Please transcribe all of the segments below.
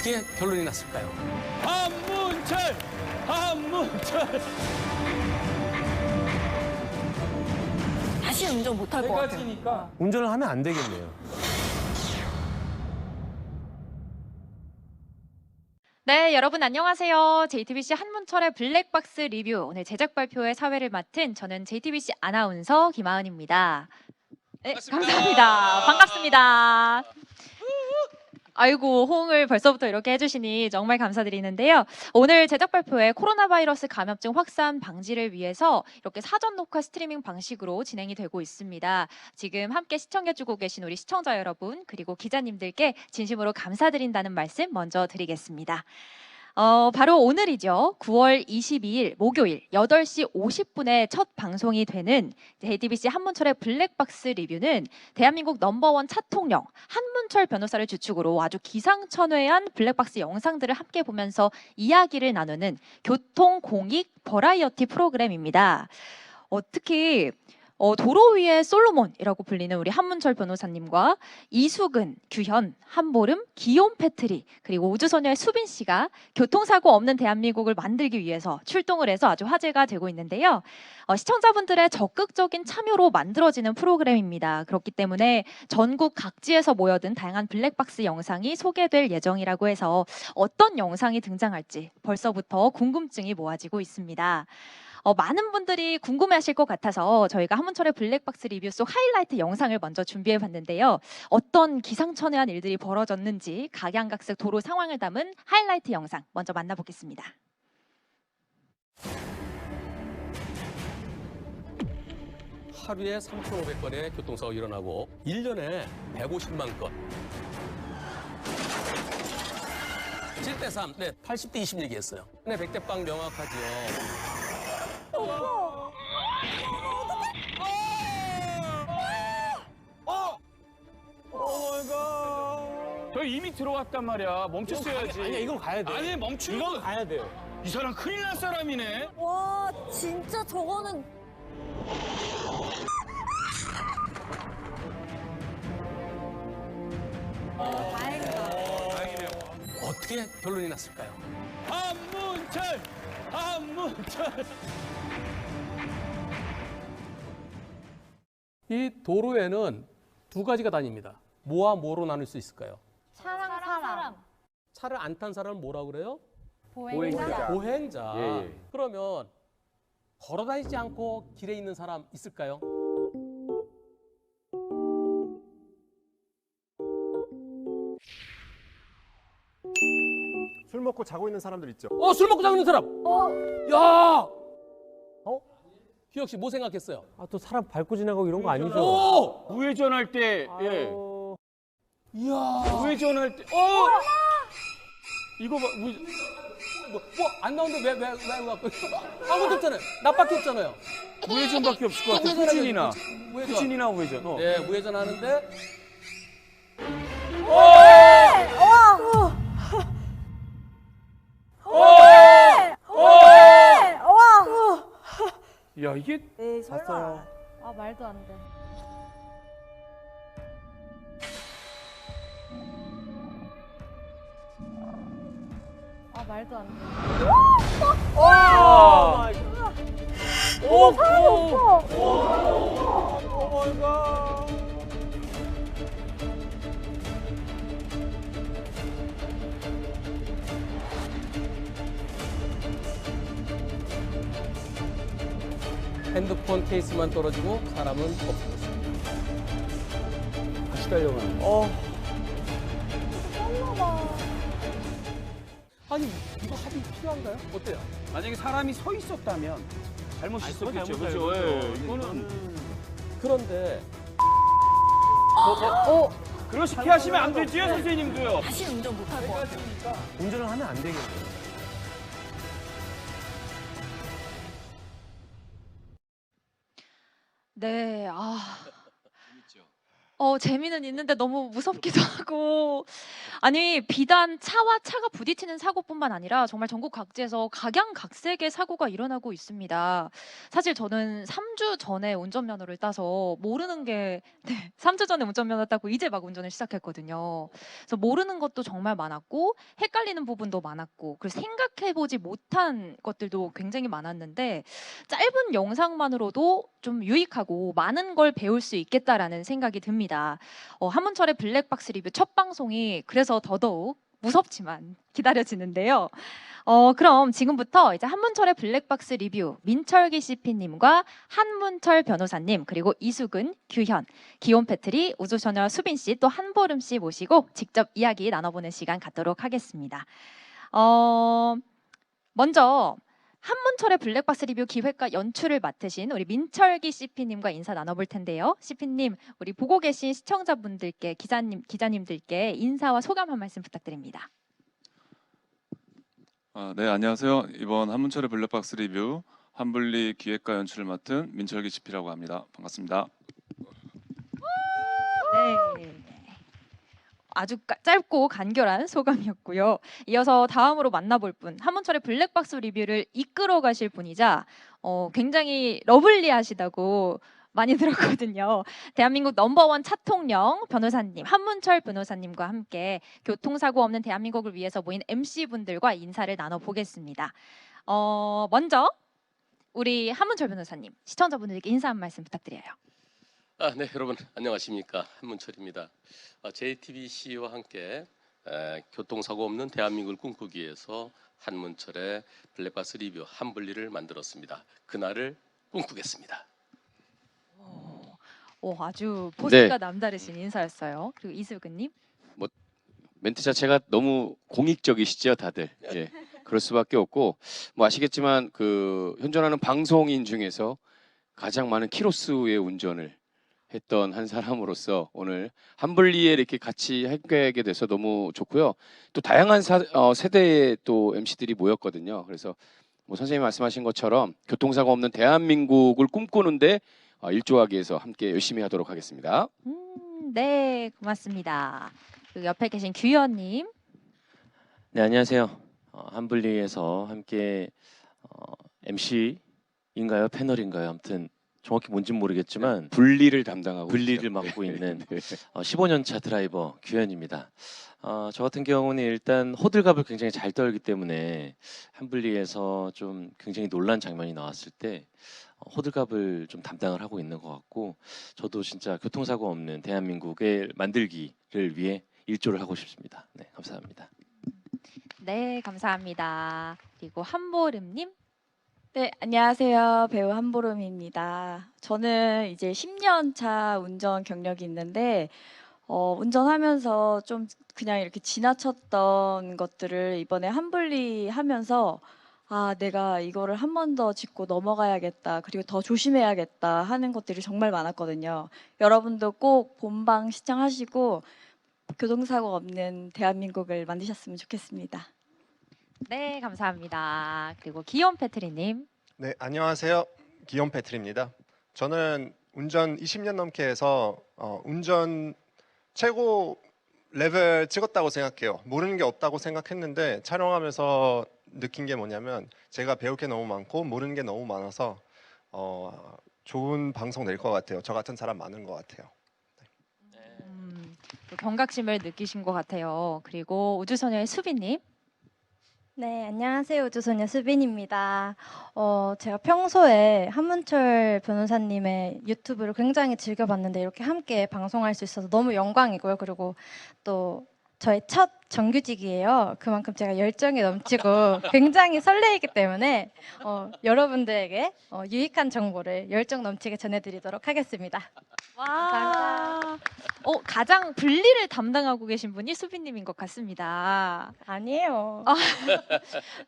어떻게 결론이 났을까요? 한문철! 한문철! 다시 운전 못 할 것 같아요. 해가지니까. 운전을 하면 안 되겠네요. 네, 여러분 안녕하세요. JTBC 한문철의 블랙박스 리뷰 오늘 제작 발표의 사회를 맡은 저는 JTBC 아나운서 김하은입니다. 네, 감사합니다. 반갑습니다. 아이고, 호응을 벌써부터 이렇게 해주시니 정말 감사드리는데요. 오늘 제작 발표에 코로나 바이러스 감염증 확산 방지를 위해서 이렇게 사전 녹화 스트리밍 방식으로 진행이 되고 있습니다. 지금 함께 시청해주고 계신 우리 시청자 여러분 그리고 기자님들께 진심으로 감사드린다는 말씀 먼저 드리겠습니다. 바로 오늘이죠. 9월 22일 목요일 8시 50분에 첫 방송이 되는 JTBC 한문철의 블랙박스 리뷰는 대한민국 넘버원 차통령 한문철 변호사를 주축으로 아주 기상천외한 블랙박스 영상들을 함께 보면서 이야기를 나누는 교통 공익 버라이어티 프로그램입니다. 특히 도로 위의 솔로몬이라고 불리는 우리 한문철 변호사님과 이수근, 규현, 한보름, 기욤 패트릭 그리고 우주소녀의 수빈 씨가 교통사고 없는 대한민국을 만들기 위해서 출동을 해서 아주 화제가 되고 있는데요. 시청자분들의 적극적인 참여로 만들어지는 프로그램입니다. 그렇기 때문에 전국 각지에서 모여든 다양한 블랙박스 영상이 소개될 예정이라고 해서 어떤 영상이 등장할지 벌써부터 궁금증이 모아지고 있습니다. 많은 분들이 궁금해하실 것 같아서 저희가 한문철의 블랙박스 리뷰 속 하이라이트 영상을 먼저 준비해봤는데요. 어떤 기상천외한 일들이 벌어졌는지 각양각색 도로 상황을 담은 하이라이트 영상 먼저 만나보겠습니다. 하루에 3,500건의 교통사고가 일어나고 1년에 150만 건. 7대3, 네, 80대20 얘기했어요. 네, 100대 빵 명확하지요. 저 이미 들어왔단 말이야. 멈췄어야지. 아니야, 이건 가야 돼. 아니, 멈추는 이건 거. 가야 돼요. 이 사람 큰일 날 사람이네. 와, 진짜 저거는 다행이네요. 어떻게 결론이 났을까요? 한문철! 한문철! 이 도로에는 두 가지가 다닙니다. 뭐와 뭐로 나눌 수 있을까요? 사람. 차를 안 탄 사람을 뭐라고 그래요? 보행자. 보행자. 예. 그러면 걸어 다니지 않고 길에 있는 사람 있을까요? 술 먹고 자고 있는 사람들 있죠. 술 먹고 자고 있는 사람. 야! 규혁 씨 뭐 생각했어요? 또 사람 밟고 지나가고 이런 거 아니죠? 오! 우회전할 때, 예. 아유, 이야. 우회전할 때, 이거 봐, 안 나오는데 왜 갖고 아무것도 없잖아요. 나밖에 없잖아요. 우회전밖에 없을 것 같아. 후진이나. 후진이나 우회전. 네, 우회전 하는데 야, 이게 에이, 설마. 봤어요. 아, 말도 안 돼. 아, 말도 안 돼. 핸드폰 케이스만 떨어지고 사람은 없어졌습니다. 다시 달려가는. 아니 이거 합의 필요한가요? 어때요? 만약에 사람이 서 있었다면 잘못이 있었겠죠. 잘못이죠. 그렇죠. 예. 이거는 그런데 그렇게 하시면 안 되지요, 선생님도요. 다시 운전 못 할 것 같아요. 운전을 하면 안 되겠네요. 네, 재미는 있는데 너무 무섭기도 하고. 아니, 비단 차와 차가 부딪히는 사고뿐만 아니라 정말 전국 각지에서 각양각색의 사고가 일어나고 있습니다. 사실 저는 3주 전에 운전면허를 따서 모르는 게, 네, 3주 전에 운전면허 따고 이제 막 운전을 시작했거든요. 그래서 모르는 것도 정말 많았고, 헷갈리는 부분도 많았고, 그리고 생각해보지 못한 것들도 굉장히 많았는데, 짧은 영상만으로도 좀 유익하고 많은 걸 배울 수 있겠다라는 생각이 듭니다. 한문철의 블랙박스 리뷰 첫 방송이 그래서 더더욱 무섭지만 기다려지는데요. 그럼 지금부터 이제 한문철의 블랙박스 리뷰 민철기 CP님과 한문철 변호사님 그리고 이수근, 규현, 기온 패트리, 우주소녀 수빈 씨 또 한보름 씨 모시고 직접 이야기 나눠보는 시간 갖도록 하겠습니다. 먼저 한문철의 블랙박스 리뷰 기획과 연출을 맡으신 우리 민철기 CP님과 인사 나눠볼 텐데요. CP님, 우리 보고 계신 시청자분들께 기자님들께 인사와 소감 한 말씀 부탁드립니다. 네, 안녕하세요. 이번 한문철의 블랙박스 리뷰 한블리 기획과 연출을 맡은 민철기 CP라고 합니다. 반갑습니다. 네. 아주 짧고 간결한 소감이었고요. 이어서 다음으로 만나볼 분, 한문철의 블랙박스 리뷰를 이끌어 가실 분이자 굉장히 러블리하시다고 많이 들었거든요. 대한민국 넘버원 차통령 변호사님, 한문철 변호사님과 함께 교통사고 없는 대한민국을 위해서 모인 MC분들과 인사를 나눠보겠습니다. 먼저 우리 한문철 변호사님, 시청자분들께 인사 한 말씀 부탁드려요. 네, 여러분 안녕하십니까? 한문철입니다. JTBC와 함께 교통사고 없는 대한민국을 꿈꾸기 위해서 한문철의 블랙박스 리뷰 한블리를 만들었습니다. 그날을 꿈꾸겠습니다. 아주 포스가 남다르신 인사였어요. 그리고 이수근님. 멘트 자체가 너무 공익적이시죠, 다들. 예, 그럴 수밖에 없고 아시겠지만 그 현존하는 방송인 중에서 가장 많은 키로수의 운전을 했던 한 사람으로서 오늘 한블리에 이렇게 같이 함께하게 돼서 너무 좋고요. 또 다양한 세대의 또 MC들이 모였거든요. 그래서 선생님이 말씀하신 것처럼 교통사고 없는 대한민국을 꿈꾸는데 일조하기 위해서 함께 열심히 하도록 하겠습니다. 네, 고맙습니다. 그리고 옆에 계신 규현님. 네, 안녕하세요. 한블리에서 함께 MC인가요? 패널인가요? 아무튼 정확히 뭔지는 모르겠지만 분리를 담당하고 분리를 있죠. 맡고 있는 네. 15년 차 드라이버 규현입니다. 저 같은 경우는 일단 호들갑을 굉장히 잘 떨기 때문에 한블리에서 좀 굉장히 놀란 장면이 나왔을 때 호들갑을 좀 담당을 하고 있는 것 같고 저도 진짜 교통사고 없는 대한민국을 만들기를 위해 일조를 하고 싶습니다. 네, 감사합니다. 네, 감사합니다. 그리고 한보름님. 네, 안녕하세요. 배우 한보름입니다. 저는 이제 10년 차 운전 경력이 있는데 운전하면서 좀 그냥 이렇게 지나쳤던 것들을 이번에 한블리 하면서 내가 이거를 한 번 더 짚고 넘어가야겠다. 그리고 더 조심해야겠다 하는 것들이 정말 많았거든요. 여러분도 꼭 본방 시청하시고 교통사고 없는 대한민국을 만드셨으면 좋겠습니다. 네, 감사합니다. 그리고 기온 패트리님. 네, 안녕하세요. 기욤 패트리입니다. 저는 운전 20년 넘게 해서 운전 최고 레벨 찍었다고 생각해요. 모르는 게 없다고 생각했는데 촬영하면서 느낀 게 뭐냐면 제가 배울 게 너무 많고 모르는 게 너무 많아서 좋은 방송 낼 것 같아요. 저 같은 사람 많은 것 같아요. 경각심을 느끼신 것 같아요. 그리고 우주소녀의 수빈님. 네, 안녕하세요. 우주소녀 수빈입니다. 제가 평소에 한문철 변호사님의 유튜브를 굉장히 즐겨봤는데 이렇게 함께 방송할 수 있어서 너무 영광이고요. 그리고 또 저의 첫 정규직이에요. 그만큼 제가 열정이 넘치고 굉장히 설레이기 때문에 여러분들에게 유익한 정보를 열정 넘치게 전해드리도록 하겠습니다. 와, 가장 분리를 담당하고 계신 분이 수빈님인 것 같습니다. 아니에요.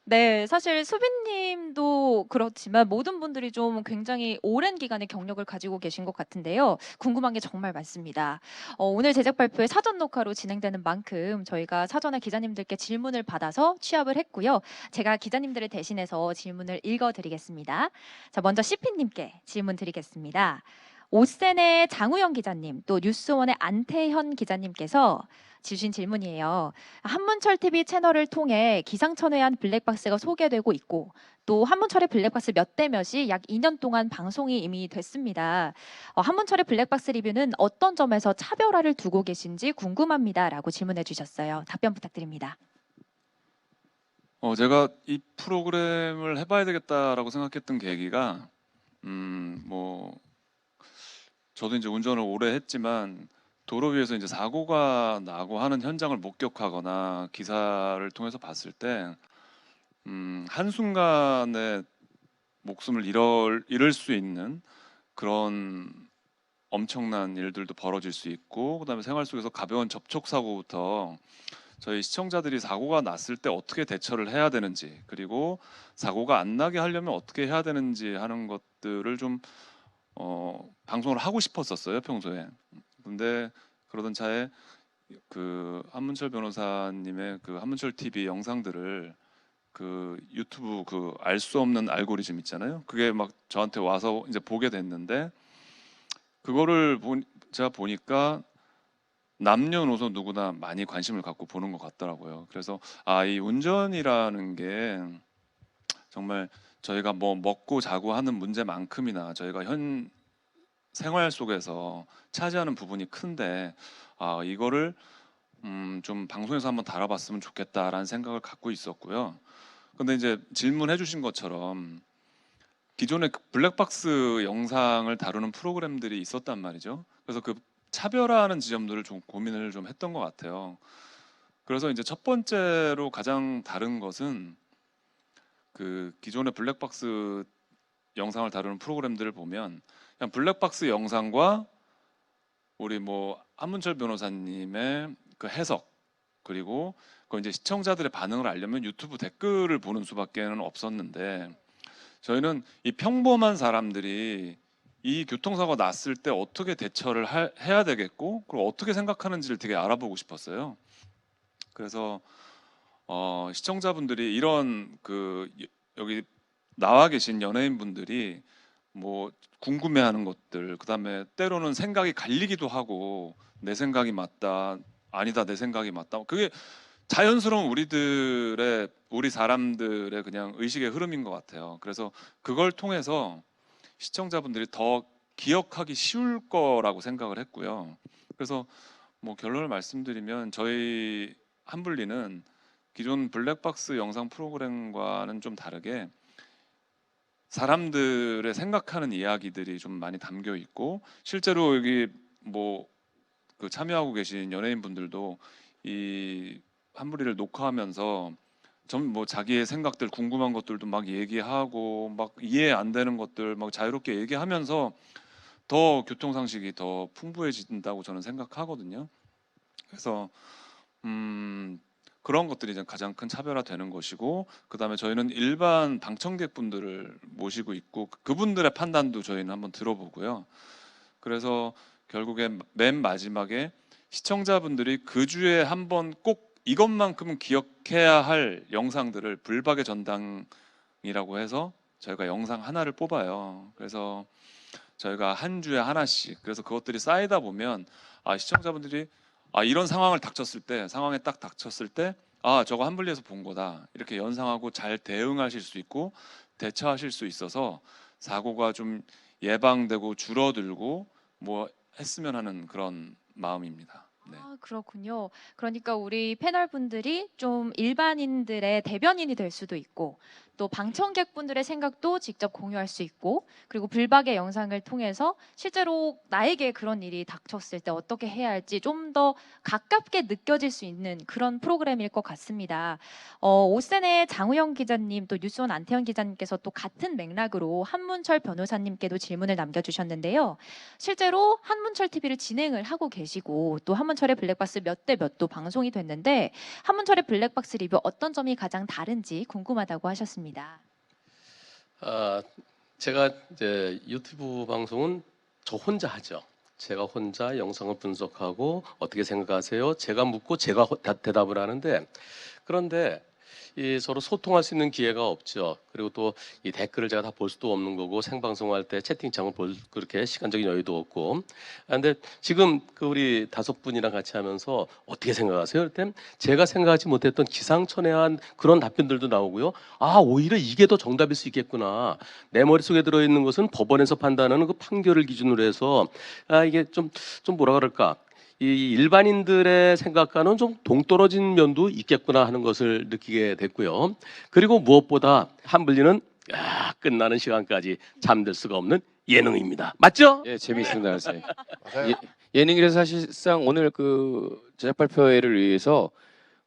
네, 사실 수빈님도 그렇지만 모든 분들이 좀 굉장히 오랜 기간의 경력을 가지고 계신 것 같은데요. 궁금한 게 정말 많습니다. 오늘 제작 발표회 사전 녹화로 진행되는 만큼 저희가 사전에 기자님들께 질문을 받아서 취합을 했고요. 제가 기자님들을 대신해서 질문을 읽어드리겠습니다. 자, 먼저 CP님께 질문 드리겠습니다. 오센의 장우영 기자님, 또 뉴스원의 안태현 기자님께서 주신 질문이에요. 한문철 TV 채널을 통해 기상천외한 블랙박스가 소개되고 있고 또 한문철의 블랙박스 몇 대 몇이 약 2년 동안 방송이 이미 됐습니다. 한문철의 블랙박스 리뷰는 어떤 점에서 차별화를 두고 계신지 궁금합니다라고 질문해 주셨어요. 답변 부탁드립니다. 제가 이 프로그램을 해봐야 되겠다라고 생각했던 계기가 뭐 저도 이제 운전을 오래 했지만 도로 위에서 이제 사고가 나고 하는 현장을 목격하거나 기사를 통해서 봤을 때 한순간에 목숨을 잃을 수 있는 그런 엄청난 일들도 벌어질 수 있고, 그다음에 생활 속에서 가벼운 접촉 사고부터 저희 시청자들이 사고가 났을 때 어떻게 대처를 해야 되는지, 그리고 사고가 안 나게 하려면 어떻게 해야 되는지 하는 것들을 좀 방송을 하고 싶었었어요, 평소에. 근데 그러던 차에 그 한문철 변호사님의 그 한문철 TV 영상들을 그 유튜브 그 알 수 없는 알고리즘 있잖아요. 그게 막 저한테 와서 이제 보게 됐는데, 그거를 제가 보니까 남녀노소 누구나 많이 관심을 갖고 보는 것 같더라고요. 그래서 이 운전이라는 게 정말 저희가 뭐 먹고 자고 하는 문제만큼이나 저희가 현 생활 속에서 차지하는 부분이 큰데, 이거를 좀 방송에서 한번 다뤄봤으면 좋겠다라는 생각을 갖고 있었고요. 근데 이제 질문해 주신 것처럼 기존의 블랙박스 영상을 다루는 프로그램들이 있었단 말이죠. 그래서 그 차별화하는 지점들을 좀 고민을 좀 했던 것 같아요. 그래서 이제 첫 번째로 가장 다른 것은 그 기존의 블랙박스 영상을 다루는 프로그램들을 보면 그냥 블랙박스 영상과 우리 뭐 한문철 변호사님의 그 해석, 그리고 그 이제 시청자들의 반응을 알려면 유튜브 댓글을 보는 수밖에는 없었는데, 저희는 이 평범한 사람들이 이 교통사고 났을 때 어떻게 대처를 해야 되겠고, 그리고 어떻게 생각하는지를 되게 알아보고 싶었어요. 그래서 시청자분들이 이런 그 여기 나와 계신 연예인분들이 뭐 궁금해하는 것들, 그다음에 때로는 생각이 갈리기도 하고, 내 생각이 맞다, 아니다, 내 생각이 맞다, 그게 자연스러운 우리 사람들의 그냥 의식의 흐름인 것 같아요. 그래서 그걸 통해서 시청자분들이 더 기억하기 쉬울 거라고 생각을 했고요. 그래서 뭐 결론을 말씀드리면 저희 한블리는 기존 블랙박스 영상 프로그램과는 좀 다르게 사람들의 생각하는 이야기들이 좀 많이 담겨 있고, 실제로 여기 뭐 그 참여하고 계신 연예인분들도 이 한블리를 녹화하면서 좀 뭐 자기의 생각들, 궁금한 것들도 막 얘기하고, 막 이해 안 되는 것들 막 자유롭게 얘기하면서 더 교통상식이 더 풍부해진다고 저는 생각하거든요. 그래서 그런 것들이 이제 가장 큰 차별화되는 것이고, 그다음에 저희는 일반 방청객분들을 모시고 있고 그분들의 판단도 저희는 한번 들어보고요. 그래서 결국에 맨 마지막에 시청자분들이 그 주에 한번 꼭 이것만큼은 기억해야 할 영상들을 불박의 전당이라고 해서 저희가 영상 하나를 뽑아요. 그래서 저희가 한 주에 하나씩, 그래서 그것들이 쌓이다 보면 시청자분들이 이런 상황에 딱 닥쳤을 때 저거 한블리에서 본 거다, 이렇게 연상하고 잘 대응하실 수 있고 대처하실 수 있어서 사고가 좀 예방되고 줄어들고 뭐 했으면 하는 그런 마음입니다. 네. 그렇군요. 그러니까 우리 패널 분들이 좀 일반인들의 대변인이 될 수도 있고, 또 방청객분들의 생각도 직접 공유할 수 있고, 그리고 불박의 영상을 통해서 실제로 나에게 그런 일이 닥쳤을 때 어떻게 해야 할지 좀 더 가깝게 느껴질 수 있는 그런 프로그램일 것 같습니다. 오센의 장우영 기자님, 또 뉴스원 안태현 기자님께서 또 같은 맥락으로 한문철 변호사님께도 질문을 남겨주셨는데요. 실제로 한문철 TV를 진행을 하고 계시고, 또 한문철의 블랙박스 몇 대 몇도 방송이 됐는데, 한문철의 블랙박스 리뷰 어떤 점이 가장 다른지 궁금하다고 하셨습니다. 제가 이제 유튜브 방송은 저 혼자 하죠. 제가 혼자 영상을 분석하고 어떻게 생각하세요? 제가 묻고 제가 대답을 하는데, 그런데 이 서로 소통할 수 있는 기회가 없죠. 그리고 또 이 댓글을 제가 다 볼 수도 없는 거고 생방송할 때 채팅창을 볼 그렇게 시간적인 여유도 없고. 근데 지금 그 우리 5분이랑 같이 하면서 어떻게 생각하세요? 그때 제가 생각하지 못했던 기상천외한 그런 답변들도 나오고요. 아, 오히려 이게 더 정답일 수 있겠구나. 내 머릿속에 들어있는 것은 법원에서 판단하는 그 판결을 기준으로 해서 이게 좀 뭐라 그럴까? 이 일반인들의 생각과는 좀 동떨어진 면도 있겠구나 하는 것을 느끼게 됐고요. 그리고 무엇보다 한블리는 끝나는 시간까지 잠들 수가 없는 예능입니다. 맞죠? 예, 재미있습니다, 선생님. 맞아요. 예능이라서 사실상 오늘 그 제작 발표회를 위해서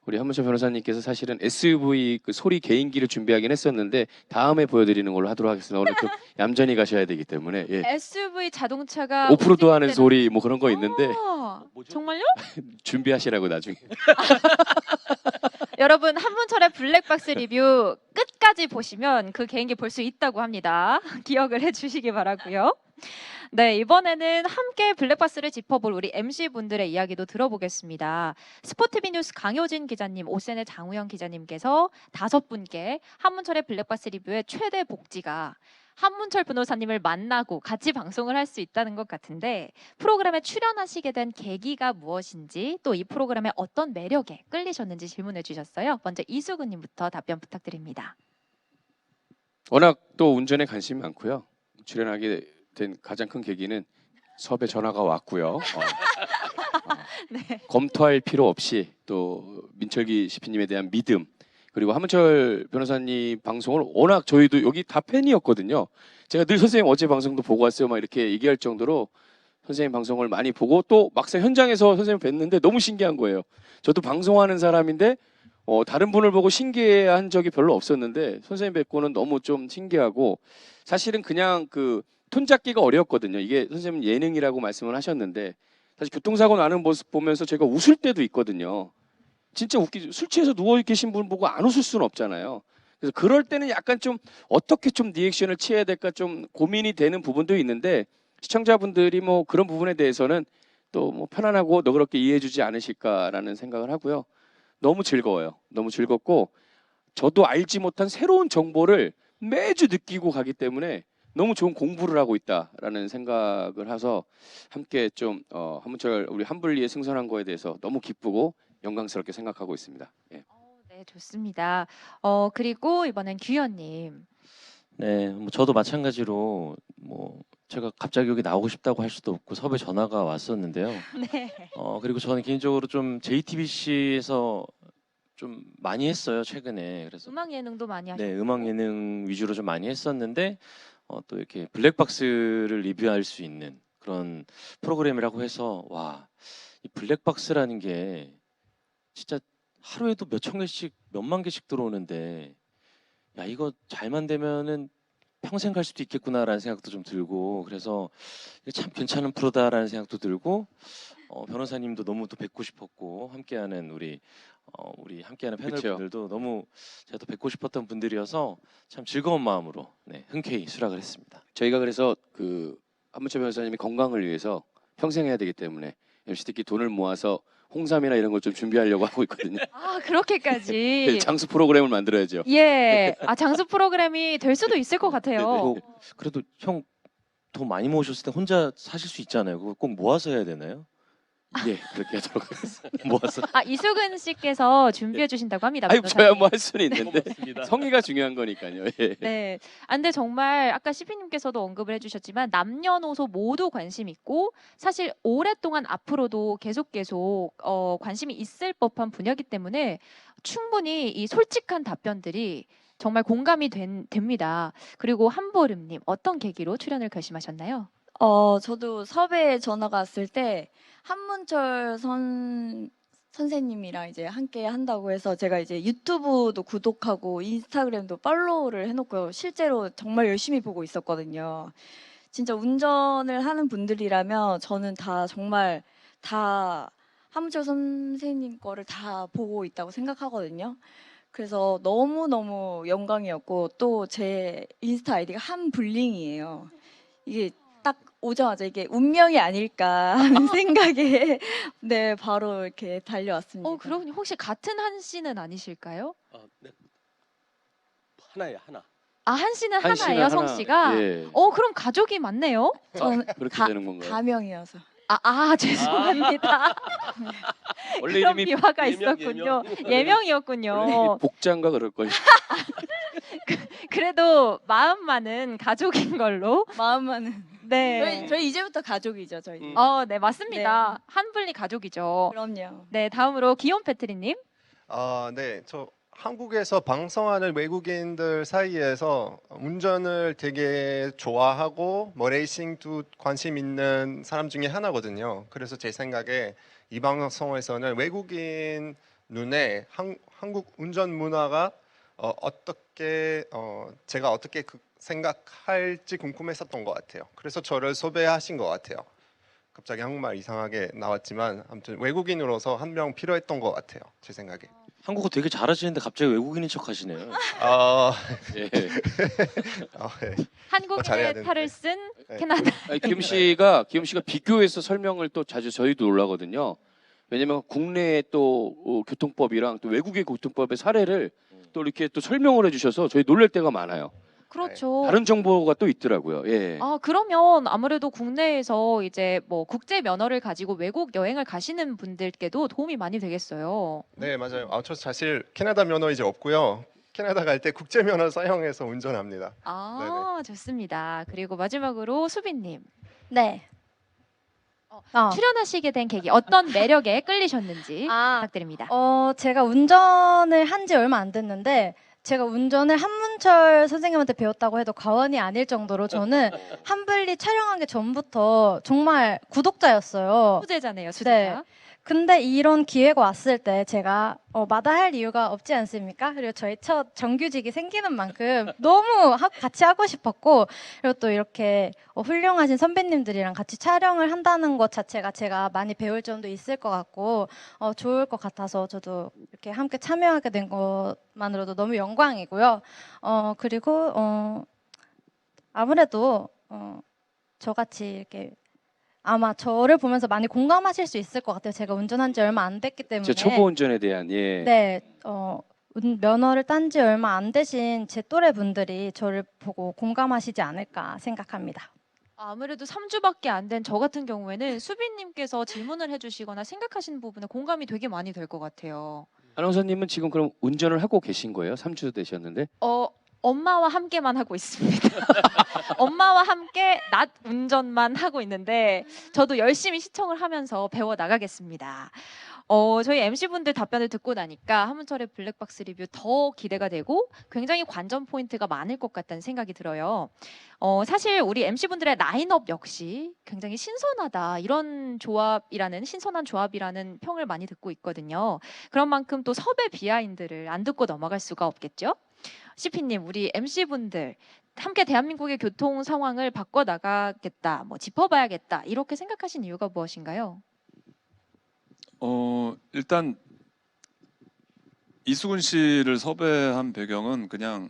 우리 한문철 변호사님께서 사실은 SUV 그 소리 개인기를 준비하긴 했었는데 다음에 보여드리는 걸로 하도록 하겠습니다. 오늘 좀 얌전히 가셔야 되기 때문에 예. SUV 자동차가 오프로드 하는 움직일 때는- 소리 뭐 그런 거 있는데 정말요? 준비하시라고 나중에. 여러분 한문철의 블랙박스 리뷰 끝까지 보시면 그 개인기 볼 수 있다고 합니다. 기억을 해주시기 바라고요. 네, 이번에는 함께 블랙박스를 짚어볼 우리 MC분들의 이야기도 들어보겠습니다. 스포티비 뉴스 강효진 기자님, 오센의 장우영 기자님께서 5분께 한문철의 블랙박스 리뷰의 최대 복지가 한문철 변호사님을 만나고 같이 방송을 할 수 있다는 것 같은데 프로그램에 출연하시게 된 계기가 무엇인지 또 이 프로그램의 어떤 매력에 끌리셨는지 질문해 주셨어요. 먼저 이수근님부터 답변 부탁드립니다. 워낙 또 운전에 관심이 많고요. 출연하게 된 가장 큰 계기는 섭외 전화가 왔고요. 네. 검토할 필요 없이 또 민철기 CP님에 대한 믿음 그리고 한문철 변호사님 방송을 워낙 저희도 여기 다 팬이었거든요. 제가 늘 선생님 어제 방송도 보고 왔어요. 막 이렇게 얘기할 정도로 선생님 방송을 많이 보고 또 막상 현장에서 선생님 뵀는데 너무 신기한 거예요. 저도 방송하는 사람인데 다른 분을 보고 신기해한 적이 별로 없었는데 선생님 뵙고는 너무 좀 신기하고 사실은 그냥 그 톤 잡기가 어려웠거든요. 이게 선생님 예능이라고 말씀을 하셨는데 사실 교통사고 나는 모습 보면서 제가 웃을 때도 있거든요. 진짜 웃기죠. 술 취해서 누워 계신 분 보고 안 웃을 수는 없잖아요. 그래서 그럴 때는 약간 좀 어떻게 좀 리액션을 취해야 될까 좀 고민이 되는 부분도 있는데 시청자분들이 뭐 그런 부분에 대해서는 또 뭐 편안하고 너그럽게 이해해주지 않으실까라는 생각을 하고요. 너무 즐거워요. 너무 즐겁고 저도 알지 못한 새로운 정보를 매주 느끼고 가기 때문에 너무 좋은 공부를 하고 있다라는 생각을 해서 함께 좀 한문철 우리 한블리에 승선한 거에 대해서 너무 기쁘고 영광스럽게 생각하고 있습니다. 예. 네, 좋습니다. 그리고 이번엔 규현님. 네, 뭐 저도 마찬가지로 뭐 제가 갑자기 여기 나오고 싶다고 할 수도 없고 섭외 전화가 왔었는데요. 네. 그리고 저는 개인적으로 좀 JTBC에서 좀 많이 했어요 최근에. 그래서 음악 예능도 많이 하셨고. 네, 음악 예능 위주로 좀 많이 했었는데 또 이렇게 블랙박스를 리뷰할 수 있는 그런 프로그램이라고 해서 와, 이 블랙박스라는 게 진짜 하루에도 몇천 개씩 몇만 개씩 들어오는데 야, 이거 잘만 되면은 평생 갈 수도 있겠구나라는 생각도 좀 들고 그래서 이게 참 괜찮은 프로다라는 생각도 들고 변호사님도 너무 또 뵙고 싶었고 함께하는 우리 함께하는 그쵸. 패널분들도 너무 제가 또 뵙고 싶었던 분들이어서 참 즐거운 마음으로 네, 흔쾌히 수락을 했습니다. 저희가 그래서 그 한문철 변호사님이 건강을 위해서 평생 해야 되기 때문에 MC들끼리 돈을 모아서 홍삼이나 이런 걸 좀 준비하려고 하고 있거든요. 아, 그렇게까지. 장수 프로그램을 만들어야죠. 예. 장수 프로그램이 될 수도 있을 것 같아요. 그래도 형 돈 많이 모으셨을 때 혼자 사실 수 있잖아요. 그거 꼭 모아서 해야 되나요? 예, 그렇게 하도록 하겠습니다. 모아서. 이수근 씨께서 준비해 주신다고 합니다. 아니 변호사님. 저야 뭐 할 수는 있는데 성의가 중요한 거니까요. 예. 네. 근데 정말 아까 CP님께서도 언급을 해주셨지만 남녀노소 모두 관심 있고 사실 오랫동안 앞으로도 계속 관심이 있을 법한 분야이기 때문에 충분히 이 솔직한 답변들이 정말 공감이 됩니다. 그리고 한보름님 어떤 계기로 출연을 결심하셨나요? 저도 섭외 전화가 왔을 때 한문철 선생님이랑 이제 함께 한다고 해서 제가 이제 유튜브도 구독하고 인스타그램도 팔로우를 해놓고요. 실제로 정말 열심히 보고 있었거든요. 진짜 운전을 하는 분들이라면 저는 다 정말 다 한문철 선생님 거를 다 보고 있다고 생각하거든요. 그래서 너무너무 영광이었고 또 제 인스타 아이디가 한블링이에요. 이게 딱 오자마자 이게 운명이 아닐까 하는 생각에 네 바로 이렇게 달려왔습니다. 그럼 혹시 같은 한 씨는 아니실까요? 네. 하나예요, 하나. 아, 한 씨는 한 씨는 하나예요, 성 하나, 씨가? 예. 그럼 가족이 많네요. 저는 그렇게 되는 건가요? 가명이어서. 죄송합니다. 원래 그런 이름이 비화가 예명, 있었군요. 원래 예명이었군요. 복장가 그럴 거예요. 그래도 마음만은 가족인 걸로. 마음만은. 네. 저희 이제부터 가족이죠, 저희. 네, 맞습니다. 한분리 가족이죠. 그럼요. 네, 다음으로 기욤 패트리님. 네, 저 한국에서 방송하는 외국인들 사이에서 운전을 되게 좋아하고 레이싱도 관심 있는 사람 중에 하나거든요. 그래서 제 생각에 이 방송에서는 외국인 눈에 한국 운전 문화가 어떻게 제가 어떻게 생각할지 궁금했었던 것 같아요. 그래서 저를 섭외하신 것 같아요. 갑자기 한국말 이상하게 나왔지만 아무튼 외국인으로서 한 명 필요했던 것 같아요. 제 생각에. 한국어 되게 잘하시는데 갑자기 외국인인 척 하시네요. 예. 네. 한국인의 잘해야 되는데. 탈을 쓴 네. 캐나다. 아니, 기욤 씨가 비교해서 설명을 또 자주 저희도 놀라거든요. 왜냐면 국내의 또 교통법이랑 또 외국의 교통법의 사례를 또 이렇게 또 설명을 해주셔서 저희 놀랄 때가 많아요. 그렇죠. 다른 정보가 또 있더라고요. 예. 그러면 아무래도 국내에서 이제 뭐 국제 면허를 가지고 외국 여행을 가시는 분들께도 도움이 많이 되겠어요. 네, 맞아요. 저 사실 캐나다 면허 이제 없고요. 캐나다 갈 때 국제 면허 사용해서 운전합니다. 좋습니다. 그리고 마지막으로 수빈님. 네. 출연하시게 된 계기, 어떤 매력에 끌리셨는지 부탁드립니다. 제가 운전을 한 지 얼마 안 됐는데 제가 운전을 한문철 선생님한테 배웠다고 해도 과언이 아닐 정도로 저는 한블리 촬영하기 전부터 정말 구독자였어요. 수제자네요, 수제자. 네. 근데 이런 기회가 왔을 때 제가 마다할 이유가 없지 않습니까? 그리고 저희 첫 정규직이 생기는 만큼 너무 같이 하고 싶었고, 그리고 또 이렇게 훌륭하신 선배님들이랑 같이 촬영을 한다는 것 자체가 제가 많이 배울 점도 있을 것 같고 좋을 것 같아서 저도 이렇게 함께 참여하게 된 것만으로도 너무 영광이고요. 그리고 아무래도 저같이 이렇게 아마 저를 보면서 많이 공감하실 수 있을 것 같아요. 제가 운전한 지 얼마 안 됐기 때문에. 제 초보 운전에 대한 네, 면허를 딴 지 얼마 안 되신 제 또래 분들이 저를 보고 공감하시지 않을까 생각합니다. 아무래도 3주밖에 안 된 저 같은 경우에는 수빈님께서 질문을 해주시거나 생각하시는 부분에 공감이 되게 많이 될 것 같아요. 아나운서님은 지금 그럼 운전을 하고 계신 거예요? 3주 되셨는데? 엄마와 함께만 하고 있습니다. 엄마와 함께 낮 운전만 하고 있는데 저도 열심히 시청을 하면서 배워 나가겠습니다. 저희 MC분들 답변을 듣고 나니까 한문철의 블랙박스 리뷰 더 기대가 되고 굉장히 관전 포인트가 많을 것 같다는 생각이 들어요. 사실 우리 MC분들의 라인업 역시 굉장히 신선하다, 이런 조합이라는, 신선한 조합이라는 평을 많이 듣고 있거든요. 그런 만큼 또 섭외 비하인드를 안 듣고 넘어갈 수가 없겠죠. CP님, 우리 MC분들 함께 대한민국의 교통 상황을 바꿔나가겠다, 짚어봐야겠다, 이렇게 생각하신 이유가 무엇인가요? 일단 이수근 씨를 섭외한 배경은 그냥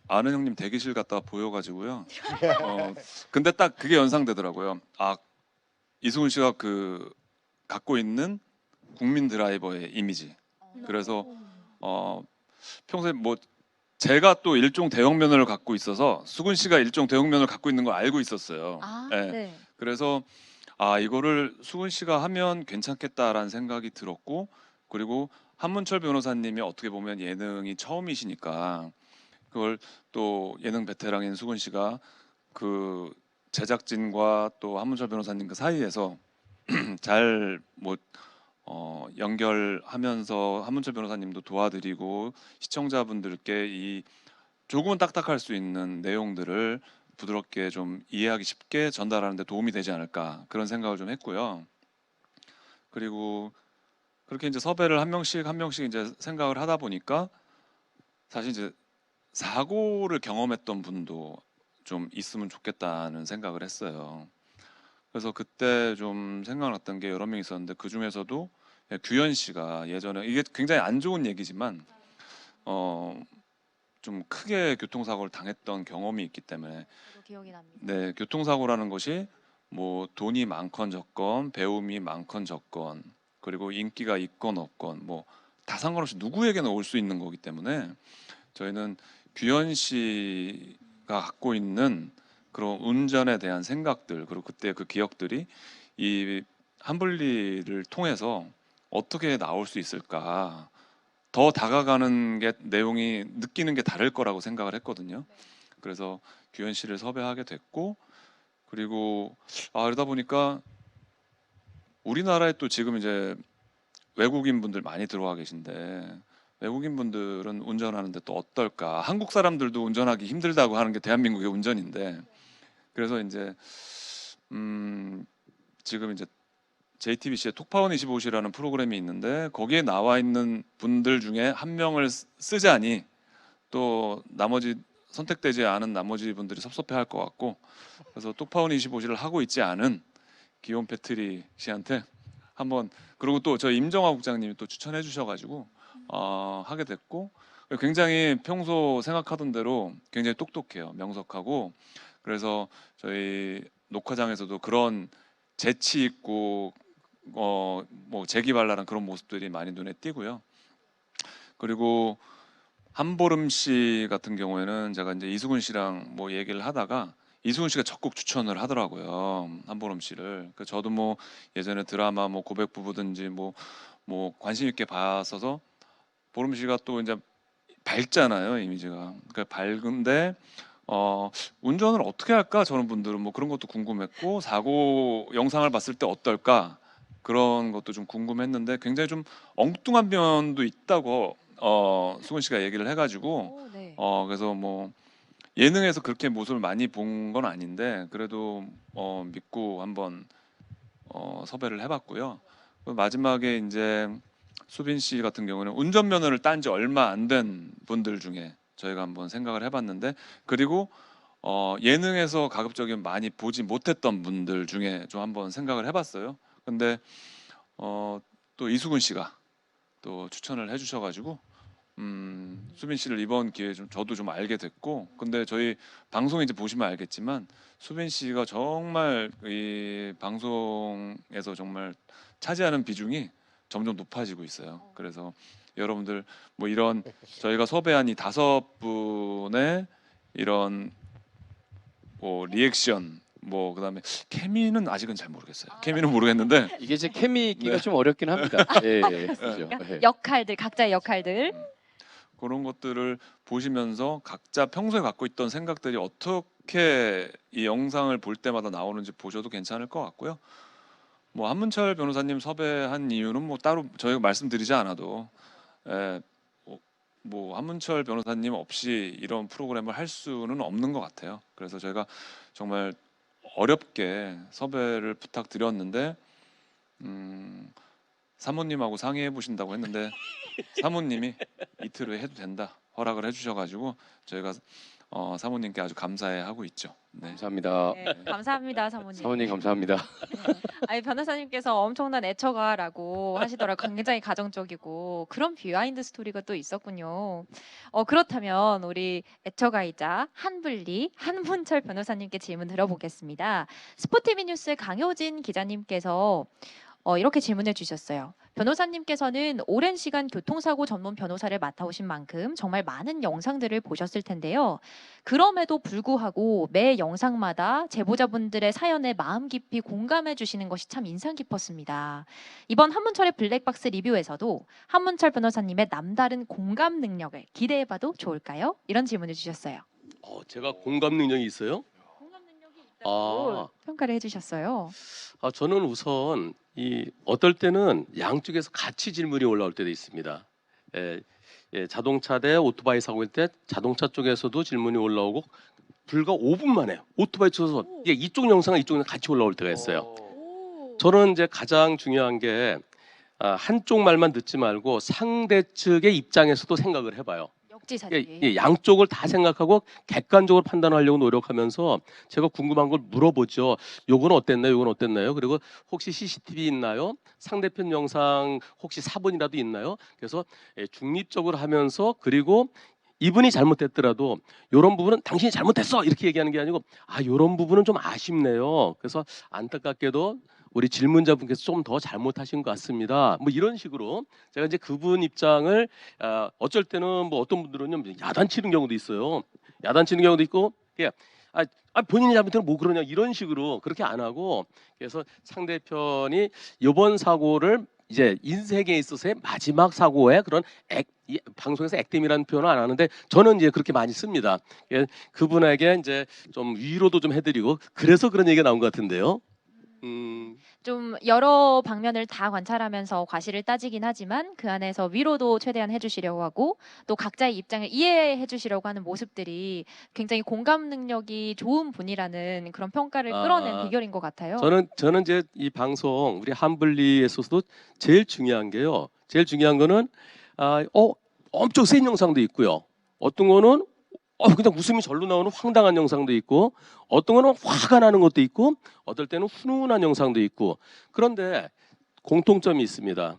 아는 형님 대기실 갔다가 보여가지고요. 근데 딱 그게 연상되더라고요. 이수근 씨가 갖고 있는 국민 드라이버의 이미지. 그래서 평소에 제가 또 일종 대형 면허를 갖고 있어서 수근 씨가 일종 대형 면허를 갖고 있는 걸 알고 있었어요. 네. 그래서 이거를 수근 씨가 하면 괜찮겠다라는 생각이 들었고, 그리고 한문철 변호사님이 어떻게 보면 예능이 처음이시니까 그걸 또 예능 베테랑인 수근 씨가 그 제작진과 또 한문철 변호사님 그 사이에서 잘 연결하면서 한문철 변호사님도 도와드리고 시청자분들께 이 조금은 딱딱할 수 있는 내용들을 부드럽게 좀 이해하기 쉽게 전달하는 데 도움이 되지 않을까, 그런 생각을 좀 했고요. 그리고 그렇게 이제 섭외를 한 명씩 이제 생각을 하다 보니까 사실 이제 사고를 경험했던 분도 좀 있으면 좋겠다는 생각을 했어요. 그래서 그때 좀 생각났던 게 여러 명 있었는데 그 중에서도 규현 씨가 예전에, 이게 굉장히 안 좋은 얘기지만 좀 크게 교통사고를 당했던 경험이 있기 때문에, 저도 기억이 납니다. 네, 교통사고라는 것이 돈이 많건 적건, 배움이 많건 적건, 그리고 인기가 있건 없건 다 상관없이 누구에게나 올 수 있는 거기 때문에 저희는 규현 씨가 갖고 있는 그런 운전에 대한 생각들 그리고 그때 그 기억들이 이 한블리를 통해서 어떻게 나올 수 있을까 더 다가가는 게 내용이 느끼는 게 다를 거라고 생각을 했거든요. 그래서 규현 씨를 섭외하게 됐고 그리고 그러다 보니까 우리나라에 또 지금 이제 외국인 분들 많이 들어와 계신데 외국인 분들은 운전하는데 또 어떨까? 한국 사람들도 운전하기 힘들다고 하는 게 대한민국의 운전인데 그래서 이제 지금 이제 JTBC의 톡파원 25시라는 프로그램이 있는데 거기에 나와 있는 분들 중에 한 명을 쓰자니 또 나머지 선택되지 않은 나머지 분들이 섭섭해할 것 같고 그래서 톡파원 25시를 하고 있지 않은 기욤 패트리 씨한테 한번 그리고 또 저희 임정화 국장님이 또 추천해 주셔가지고 하게 됐고 굉장히 평소 생각하던 대로 굉장히 똑똑해요. 명석하고 그래서 저희 녹화장에서도 그런 재치 있고 뭐 재기발랄한 그런 모습들이 많이 눈에 띄고요. 그리고 한보름 씨 같은 경우에는 제가 이제 이수근 씨랑 뭐 얘기를 하다가 이수근 씨가 적극 추천을 하더라고요. 한보름 씨를. 그 저도 뭐 예전에 드라마 뭐 고백 부부든지 뭐 관심 있게 봤어서 보름 씨가 또 이제 밝잖아요, 이미지가. 그러니까 밝은데 운전을 어떻게 할까? 저런 분들은 뭐 그런 것도 궁금했고 사고 영상을 봤을 때 어떨까? 그런 것도 좀 궁금했는데 굉장히 좀 엉뚱한 면도 있다고 수근 씨가 얘기를 해가지고 네. 그래서 뭐 예능에서 그렇게 모습을 많이 본 건 아닌데 그래도 믿고 한번 섭외를 해봤고요. 마지막에 이제 수빈 씨 같은 경우는 운전면허를 딴 지 얼마 안 된 분들 중에 저희가 한번 생각을 해봤는데 그리고 예능에서 가급적이면 많이 보지 못했던 분들 중에 좀 한번 생각을 해봤어요. 근데 또 이수근 씨가 또 추천을 해주셔가지고 수빈 씨를 이번 기회에 좀 저도 좀 알게 됐고 근데 저희 방송 이제 보시면 알겠지만 수빈 씨가 정말 이 방송에서 정말 차지하는 비중이 점점 높아지고 있어요. 그래서 여러분들 뭐 이런 저희가 섭외한 이 5분의 이런 뭐 리액션 뭐 그다음에 케미는 아직은 잘 모르겠어요. 케미는 모르겠는데 이게 이제 케미기가 네. 좀 어렵긴 합니다. 예, 예. 그죠? 예. 역할들 각자의 역할들. 그런 것들을 보시면서 각자 평소에 갖고 있던 생각들이 어떻게 이 영상을 볼 때마다 나오는지 보셔도 괜찮을 것 같고요. 뭐 한문철 변호사님 섭외한 이유는 뭐 따로 저희가 말씀드리지 않아도 뭐 한문철 변호사님 없이 이런 프로그램을 할 수는 없는 것 같아요. 그래서 저희가 정말 어렵게 섭외를 부탁드렸는데 사모님하고 상의해 보신다고 했는데 사모님이 이틀 후에 해도 된다 허락을 해주셔가지고 저희가 사모님께 아주 감사해하고 있죠. 네. 감사합니다. 네, 감사합니다, 사모님. 사모님 감사합니다. 아니 변호사님께서 엄청난 애처가라고 하시더라고요. 굉장히 가정적이고 그런 비하인드 스토리가 또 있었군요. 그렇다면 우리 애처가이자 한블리 한문철 변호사님께 질문 드려보겠습니다. 스포티비 뉴스 강효진 기자님께서 이렇게 질문해 주셨어요. 변호사님께서는 오랜 시간 교통사고 전문 변호사를 맡아오신 만큼 정말 많은 영상들을 보셨을 텐데요. 그럼에도 불구하고 매 영상마다 제보자분들의 사연에 마음 깊이 공감해 주시는 것이 참 인상 깊었습니다. 이번 한문철의 블랙박스 리뷰에서도 한문철 변호사님의 남다른 공감 능력을 기대해봐도 좋을까요? 이런 질문을 주셨어요. 제가 공감 능력이 있어요? 공감 능력이 있다고 아. 평가를 해주셨어요. 저는 우선 어떨 때는 양쪽에서 같이 질문이 올라올 때도 있습니다. 자동차 대 오토바이 사고일 때 자동차 쪽에서도 질문이 올라오고 불과 5분 만에 오토바이 쪽에서 이쪽 영상과 이쪽 영상 같이 올라올 때가 있어요. 저는 이제 가장 중요한 게 한쪽 말만 듣지 말고 상대 측의 입장에서도 생각을 해봐요. 역지사지. 양쪽을 다 생각하고 객관적으로 판단하려고 노력하면서 제가 궁금한 걸 물어보죠. 요건 어땠나요? 요건 어땠나요? 그리고 혹시 CCTV 있나요? 상대편 영상 혹시 사본이라도 있나요? 그래서 중립적으로 하면서 그리고 이분이 잘못했더라도 이런 부분은 당신이 잘못했어 이렇게 얘기하는 게 아니고 이런 부분은 좀 아쉽네요. 그래서 안타깝게도 우리 질문자분께서 좀 더 잘못하신 것 같습니다. 뭐 이런 식으로 제가 이제 그분 입장을 어쩔 때는 뭐 어떤 분들은요 야단치는 경우도 있어요. 야단치는 경우도 있고, 예, 본인이 잘못하면 뭐 그러냐 이런 식으로 그렇게 안 하고, 그래서 상대편이 이번 사고를 이제 인생에 있어서의 마지막 사고의 그런 방송에서 액땜이라는 표현을 안 하는데 저는 이제 그렇게 많이 씁니다. 예, 그분에게 이제 좀 위로도 좀 해드리고 그래서 그런 얘기가 나온 것 같은데요. 좀 여러 방면을 다 관찰하면서 과실을 따지긴 하지만 그 안에서 위로도 최대한 해주시려고 하고 또 각자의 입장을 이해해 주시려고 하는 모습들이 굉장히 공감 능력이 좋은 분이라는 그런 평가를 끌어낸 비결인 것 같아요. 저는 이제 이 방송 우리 한블리에 있어서도 제일 중요한 게요. 제일 중요한 거는 엄청 센 영상도 있고요. 어떤 거는 그냥 웃음이 절로 나오는 황당한 영상도 있고, 어떤 거는 화가 나는 것도 있고, 어떨 때는 훈훈한 영상도 있고. 그런데 공통점이 있습니다.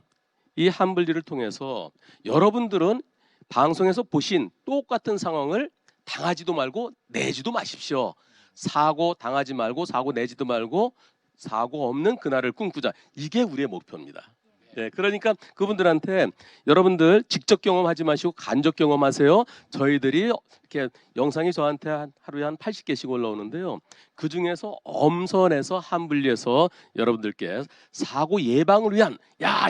이 한블리를 통해서 여러분들은 방송에서 보신 똑같은 상황을 당하지도 말고 내지도 마십시오. 사고 당하지 말고 사고 내지도 말고 사고 없는 그날을 꿈꾸자. 이게 우리의 목표입니다. 네, 그러니까 그분들한테 여러분들 직접 경험하지 마시고 간접 경험하세요. 저희들이 이렇게 영상이 저한테 하루에 한 80개씩 올라오는데요. 그 중에서 엄선해서 한분리해서 여러분들께 사고 예방을 위한,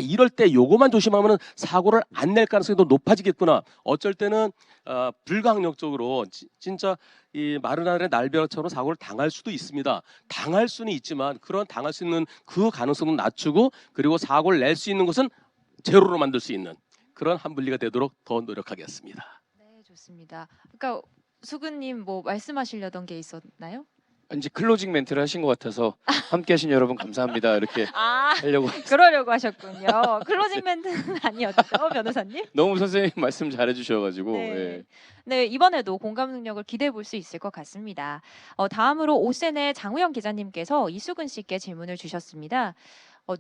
이럴 때 요거만 조심하면 사고를 안 낼 가능성이 더 높아지겠구나. 어쩔 때는 불가항력적으로 진짜 이 마른 하늘의 날벼락처럼 사고를 당할 수도 있습니다. 당할 수는 있지만 그런 당할 수 있는 그 가능성은 낮추고, 그리고 사고를 낼 수 있는 것은 제로로 만들 수 있는 그런 한분리가 되도록 더 노력하겠습니다. 네, 좋습니다. 그러니까 수근님 뭐 말씀하시려던 게 있었나요? 이제 클로징 멘트를 하신 것 같아서 함께하신 여러분 감사합니다 이렇게 하려고. 그러려고 하셨군요. 클로징 멘트는 아니었죠, 변호사님? 너무 선생님 말씀 잘해주셔가지고. 네. 예. 네, 이번에도 공감 능력을 기대해 볼 수 있을 것 같습니다. 다음으로 오센의 장우영 기자님께서 이수근 씨께 질문을 주셨습니다.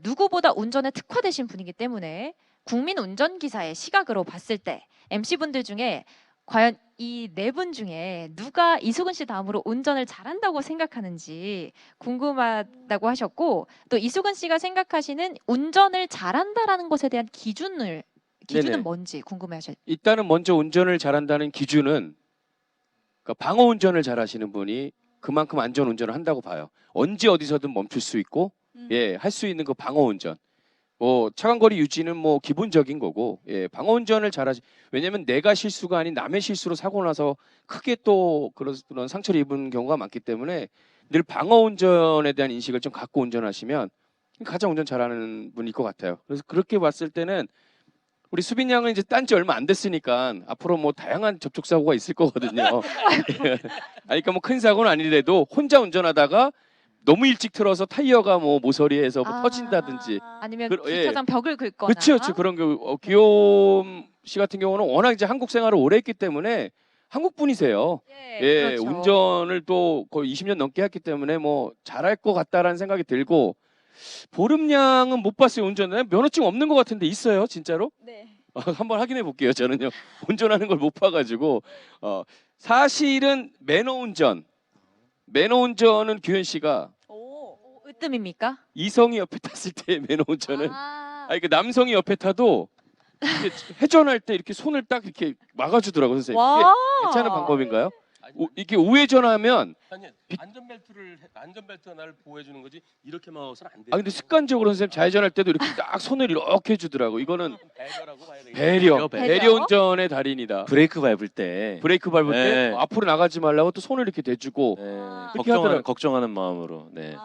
누구보다 운전에 특화되신 분이기 때문에 국민 운전기사의 시각으로 봤을 때 MC분들 중에 과연 이 네 분 중에 누가 이수근 씨 다음으로 운전을 잘한다고 생각하는지 궁금하다고 하셨고, 또 이수근 씨가 생각하시는 운전을 잘한다라는 것에 대한 기준은 네네. 뭔지 궁금해하셨죠? 일단은 먼저 운전을 잘한다는 기준은, 그러니까 방어 운전을 잘하시는 분이 그만큼 안전 운전을 한다고 봐요. 언제 어디서든 멈출 수 있고, 할 수 있는 그 방어 운전. 차간거리 유지는 뭐 기본적인 거고, 방어 운전을 잘하시. 왜냐면 내가 실수가 아닌 남의 실수로 사고 나서 크게 또 그런 상처를 입은 경우가 많기 때문에 늘 방어 운전에 대한 인식을 좀 갖고 운전하시면 가장 운전 잘하는 분일 것 같아요. 그래서 그렇게 봤을 때는 우리 수빈 양은 이제 딴지 얼마 안 됐으니까 앞으로 뭐 다양한 접촉 사고가 있을 거거든요. 그러니까 뭐 큰 사고는 아니래도 혼자 운전하다가 너무 일찍 틀어서 타이어가 뭐 모서리에서 뭐 터진다든지, 아니면 주차장 벽을 긁거나. 그렇죠. 그런 거. 귀여움 씨 같은 경우는 워낙 이제 한국 생활을 오래 했기 때문에 한국 분이세요. 그렇죠. 운전을 또 거의 20년 넘게 했기 때문에 뭐 잘할 것 같다라는 생각이 들고, 보름 양은 못 봤어요. 운전은 면허증 없는 것 같은데 있어요, 진짜로? 네. 한번 확인해 볼게요. 저는요 운전하는 걸 못 봐가지고. 사실은 매너 운전은 규현 씨가 으뜸입니까? 이성이 옆에 탔을 때 매너 운전은, 그 남성이 옆에 타도 이렇게 회전할 때 이렇게 손을 딱 이렇게 막아주더라고요, 선생님. 이게 괜찮은 방법인가요? 이렇게 우회전하면 안전벨트 하나를 보호해 주는 거지 이렇게 막아서는 안 돼요. 근데 습관적으로 선생님 좌회전할 때도 이렇게 딱 손을 이렇게 해주더라고. 이거는 배려라고 봐야 되겠죠. 배려 운전의 달인이다. 브레이크 밟을 때 브레이크 밟을 때 네. 앞으로 나가지 말라고 또 손을 이렇게 대주고. 그렇게 하더라고요. 걱정하는 마음으로. 네.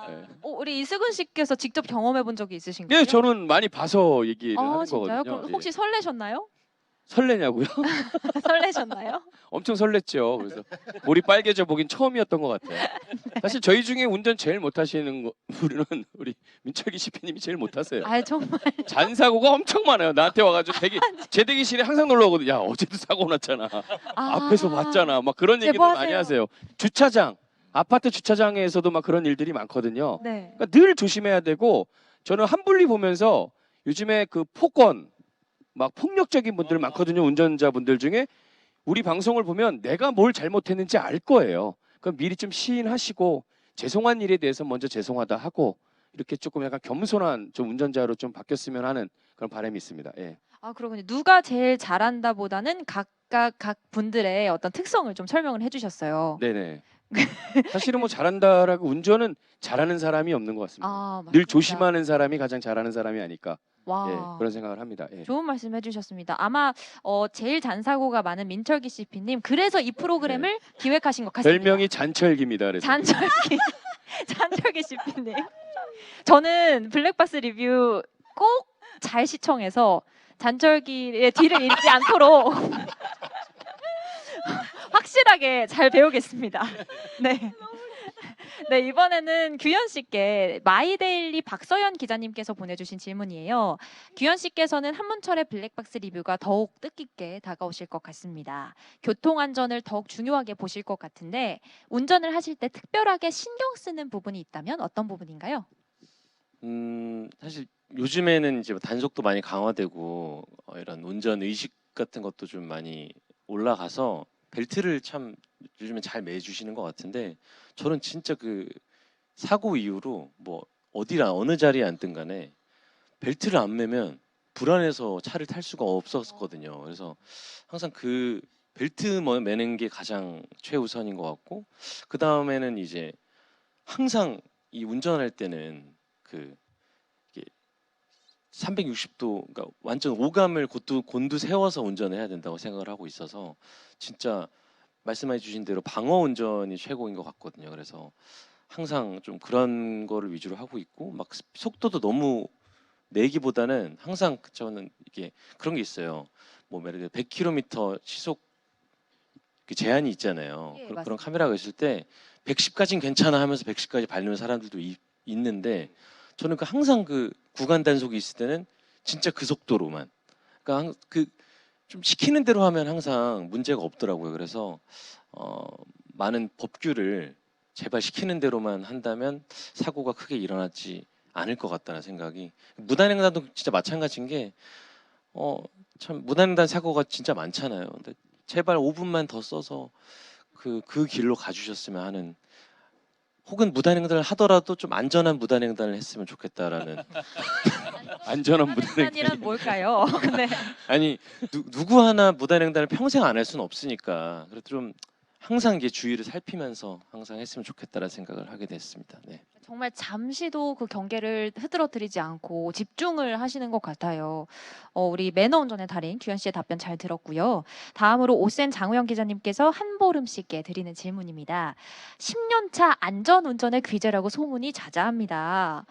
우리 이수근 씨께서 직접 경험해 본 적이 있으신가요? 네, 저는 많이 봐서 얘기를 하는 진짜요? 거거든요. 그럼 혹시 설레셨나요? 설레냐고요? 설레셨나요? 엄청 설렜죠. 그래서 볼이 빨개져 보긴 처음이었던 것 같아요. 사실 저희 중에 운전 제일 못하시는 분은 우리 민철기 CP님이 제일 못하세요. 정말. 잔사고가 엄청 많아요. 나한테 와가지고 제 대기실에 항상 놀러 오거든요. 야, 어제도 사고 났잖아. 앞에서 봤잖아. 막 그런 얘기들 많이 하세요. 주차장, 아파트 주차장에서도 막 그런 일들이 많거든요. 네. 그러니까 늘 조심해야 되고, 저는 한분리 보면서 요즘에 그 폭언, 막 폭력적인 분들 많거든요. 운전자분들 중에 우리 방송을 보면 내가 뭘 잘못했는지 알 거예요. 그럼 미리 좀 시인하시고 죄송한 일에 대해서 먼저 죄송하다 하고, 이렇게 조금 약간 겸손한 좀 운전자로 좀 바뀌었으면 하는 그런 바람이 있습니다. 예. 아, 그렇군요. 누가 제일 잘한다보다는 각각 각 분들의 어떤 특성을 좀 설명을 해주셨어요. 네네. 사실은 뭐 잘한다라고 운전은 잘하는 사람이 없는 것 같습니다. 아, 늘 맞습니다. 조심하는 사람이 가장 잘하는 사람이 아닐까. 와. 예, 그런 생각을 합니다. 예. 좋은 말씀 해주셨습니다. 아마 제일 잔사고가 많은 민철기 CP님, 그래서 이 프로그램을 기획하신 것 같습니다. 별명이 잔철기입니다. 그래서. 잔철기 잔철기 CP님. 저는 블랙박스 리뷰 꼭 잘 시청해서 잔철기의 뒤를 잇지 않도록 확실하게 잘 배우겠습니다. 네. 네, 이번에는 규현 씨께 마이데일리 박서연 기자님께서 보내주신 질문이에요. 규현 씨께서는 한문철의 블랙박스 리뷰가 더욱 뜻깊게 다가오실 것 같습니다. 교통안전을 더욱 중요하게 보실 것 같은데 운전을 하실 때 특별하게 신경 쓰는 부분이 있다면 어떤 부분인가요? 사실 요즘에는 이제 단속도 많이 강화되고 이런 운전 의식 같은 것도 좀 많이 올라가서 벨트를 참 요즘에 잘 매주시는 것 같은데 저는 진짜 그 사고 이후로 뭐 어디라 어느 자리에 앉든 간에 벨트를 안 매면 불안해서 차를 탈 수가 없었거든요. 그래서 항상 그 벨트 매는 게 가장 최우선인 것 같고 그 다음에는 이제 항상 이 운전할 때는 그 360도 그러니까 완전 오감을 곤두세워서 운전을 해야 된다고 생각을 하고 있어서 진짜 말씀해 주신 대로 방어 운전이 최고인 것 같거든요. 그래서 항상 좀 그런 거를 위주로 하고 있고 막 속도도 너무 내기보다는 항상 저는 이게 그런 게 있어요. 뭐 예를 들어 100km 시속 그 제한이 있잖아요. 예, 그런 맞습니다. 카메라가 있을 때 110까지는 괜찮아 하면서 110까지 밟는 사람들도 있는데 저는 항상 그 구간 단속이 있을 때는 진짜 그 속도로만 그러니까 그 좀 시키는 대로 하면 항상 문제가 없더라고요. 그래서 많은 법규를 제발 시키는 대로만 한다면 사고가 크게 일어나지 않을 것 같다는 생각이 무단횡단도 진짜 마찬가지인 게 참 무단횡단 사고가 진짜 많잖아요. 근데 제발 5분만 더 써서 그 길로 가주셨으면 하는 혹은 무단횡단을 하더라도 좀 안전한 무단횡단을 했으면 좋겠다라는 안전한 무단횡단 무단이란 뭘까요? 네. 아니 누구 하나 무단횡단을 평생 안 할 수는 없으니까 그래도 좀 항상 이게 주의를 살피면서 항상 했으면 좋겠다라는 생각을 하게 됐습니다. 네. 정말 잠시도 그 경계를 흐트러뜨리지 않고 집중을 하시는 것 같아요. 우리 매너 운전의 달인 규현 씨의 답변 잘 들었고요. 다음으로 오센 장우영 기자님께서 한보름 씨께 드리는 질문입니다. 10년차 안전 운전의 귀재라고 소문이 자자합니다.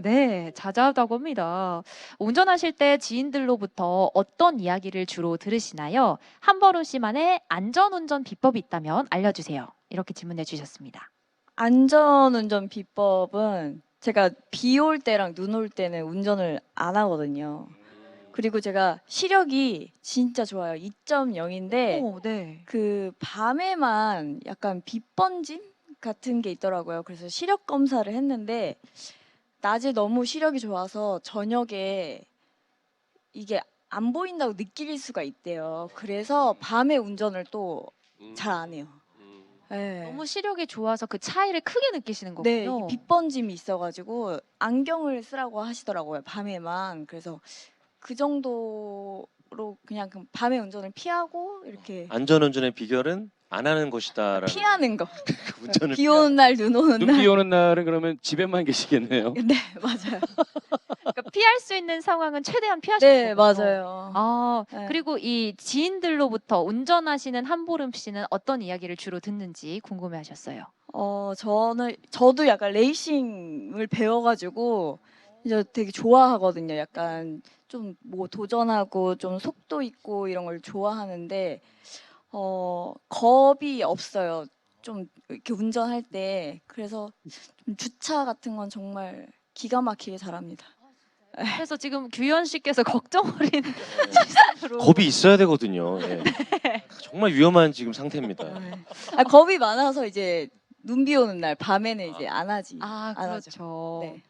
네, 자자하다고 합니다. 운전하실 때 지인들로부터 어떤 이야기를 주로 들으시나요? 한보름 씨만의 안전 운전 비법이 있다면 알려주세요. 이렇게 질문해 주셨습니다. 안전운전 비법은 제가 비 올 때랑 눈 올 때는 운전을 안 하거든요. 그리고 제가 시력이 진짜 좋아요. 2.0인데 네. 그 밤에만 약간 빛번짐 같은 게 있더라고요. 그래서 시력 검사를 했는데 낮에 너무 시력이 좋아서 저녁에 이게 안 보인다고 느낄 수가 있대요. 그래서 밤에 운전을 또 잘 안 해요. 네. 너무 시력이 좋아서 그 차이를 크게 느끼시는 네, 거군요. 이게 빛번짐이 있어가지고 안경을 쓰라고 하시더라고요. 밤에만. 그래서 그 정도로 그냥 밤에 운전을 피하고 이렇게 안전운전의 비결은 안 하는 것이다라는 피하는 거. 운전을 비 오는 날, 눈 오는 눈 비 날. 오는 날은 그러면 집에만 계시겠네요. 네, 맞아요. 그러니까 피할 수 있는 상황은 최대한 피하시는 네, 거군요. 맞아요. 아, 네. 그리고 이 지인들로부터 운전하시는 한보름 씨는 어떤 이야기를 주로 듣는지 궁금해하셨어요. 저도 약간 레이싱을 배워가지고 이제 되게 좋아하거든요. 약간 좀 뭐 도전하고 좀 속도 있고 이런 걸 좋아하는데 겁이 없어요. 좀 이렇게 운전할 때. 그래서 좀 주차 같은 건 정말 기가 막히게 잘합니다. 그래서 지금 규현 씨께서 걱정 어린 네. 시선으로 겁이 있어야 되거든요. 예. 정말 위험한 지금 상태입니다. 네. 겁이 많아서 이제 눈 비 오는 날 밤에는 이제 안 하지. 아, 안 하죠. 그렇죠. 네.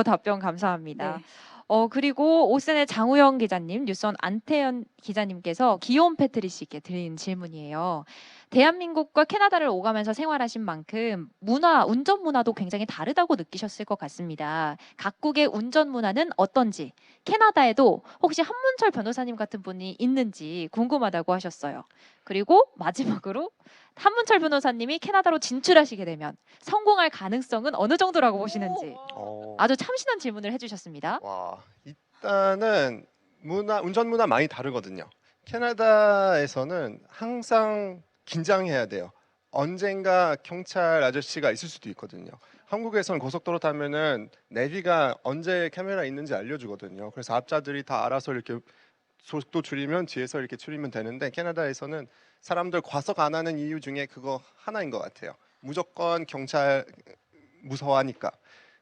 답변 감사합니다. 네. 그리고 오센의 장우영 기자님, 뉴스원 안태현 기자님께서 기욤 패트리씨께 드린 질문이에요. 대한민국과 캐나다를 오가면서 생활하신 만큼 운전 문화도 굉장히 다르다고 느끼셨을 것 같습니다. 각국의 운전 문화는 어떤지, 캐나다에도 혹시 한문철 변호사님 같은 분이 있는지 궁금하다고 하셨어요. 그리고 마지막으로 한문철 변호사님이 캐나다로 진출하시게 되면 성공할 가능성은 어느 정도라고 보시는지 아주 참신한 질문을 해주셨습니다. 와, 일단은 운전 문화 많이 다르거든요. 캐나다에서는 항상 긴장해야 돼요. 언젠가 경찰 아저씨가 있을 수도 있거든요. 한국에서는 고속도로 타면은 내비가 언제 카메라 있는지 알려주거든요. 그래서 앞차들이 다 알아서 이렇게 속도 줄이면 뒤에서 이렇게 줄이면 되는데, 캐나다에서는 사람들 과속 안 하는 이유 중에 그거 하나인 것 같아요. 무조건 경찰 무서워하니까.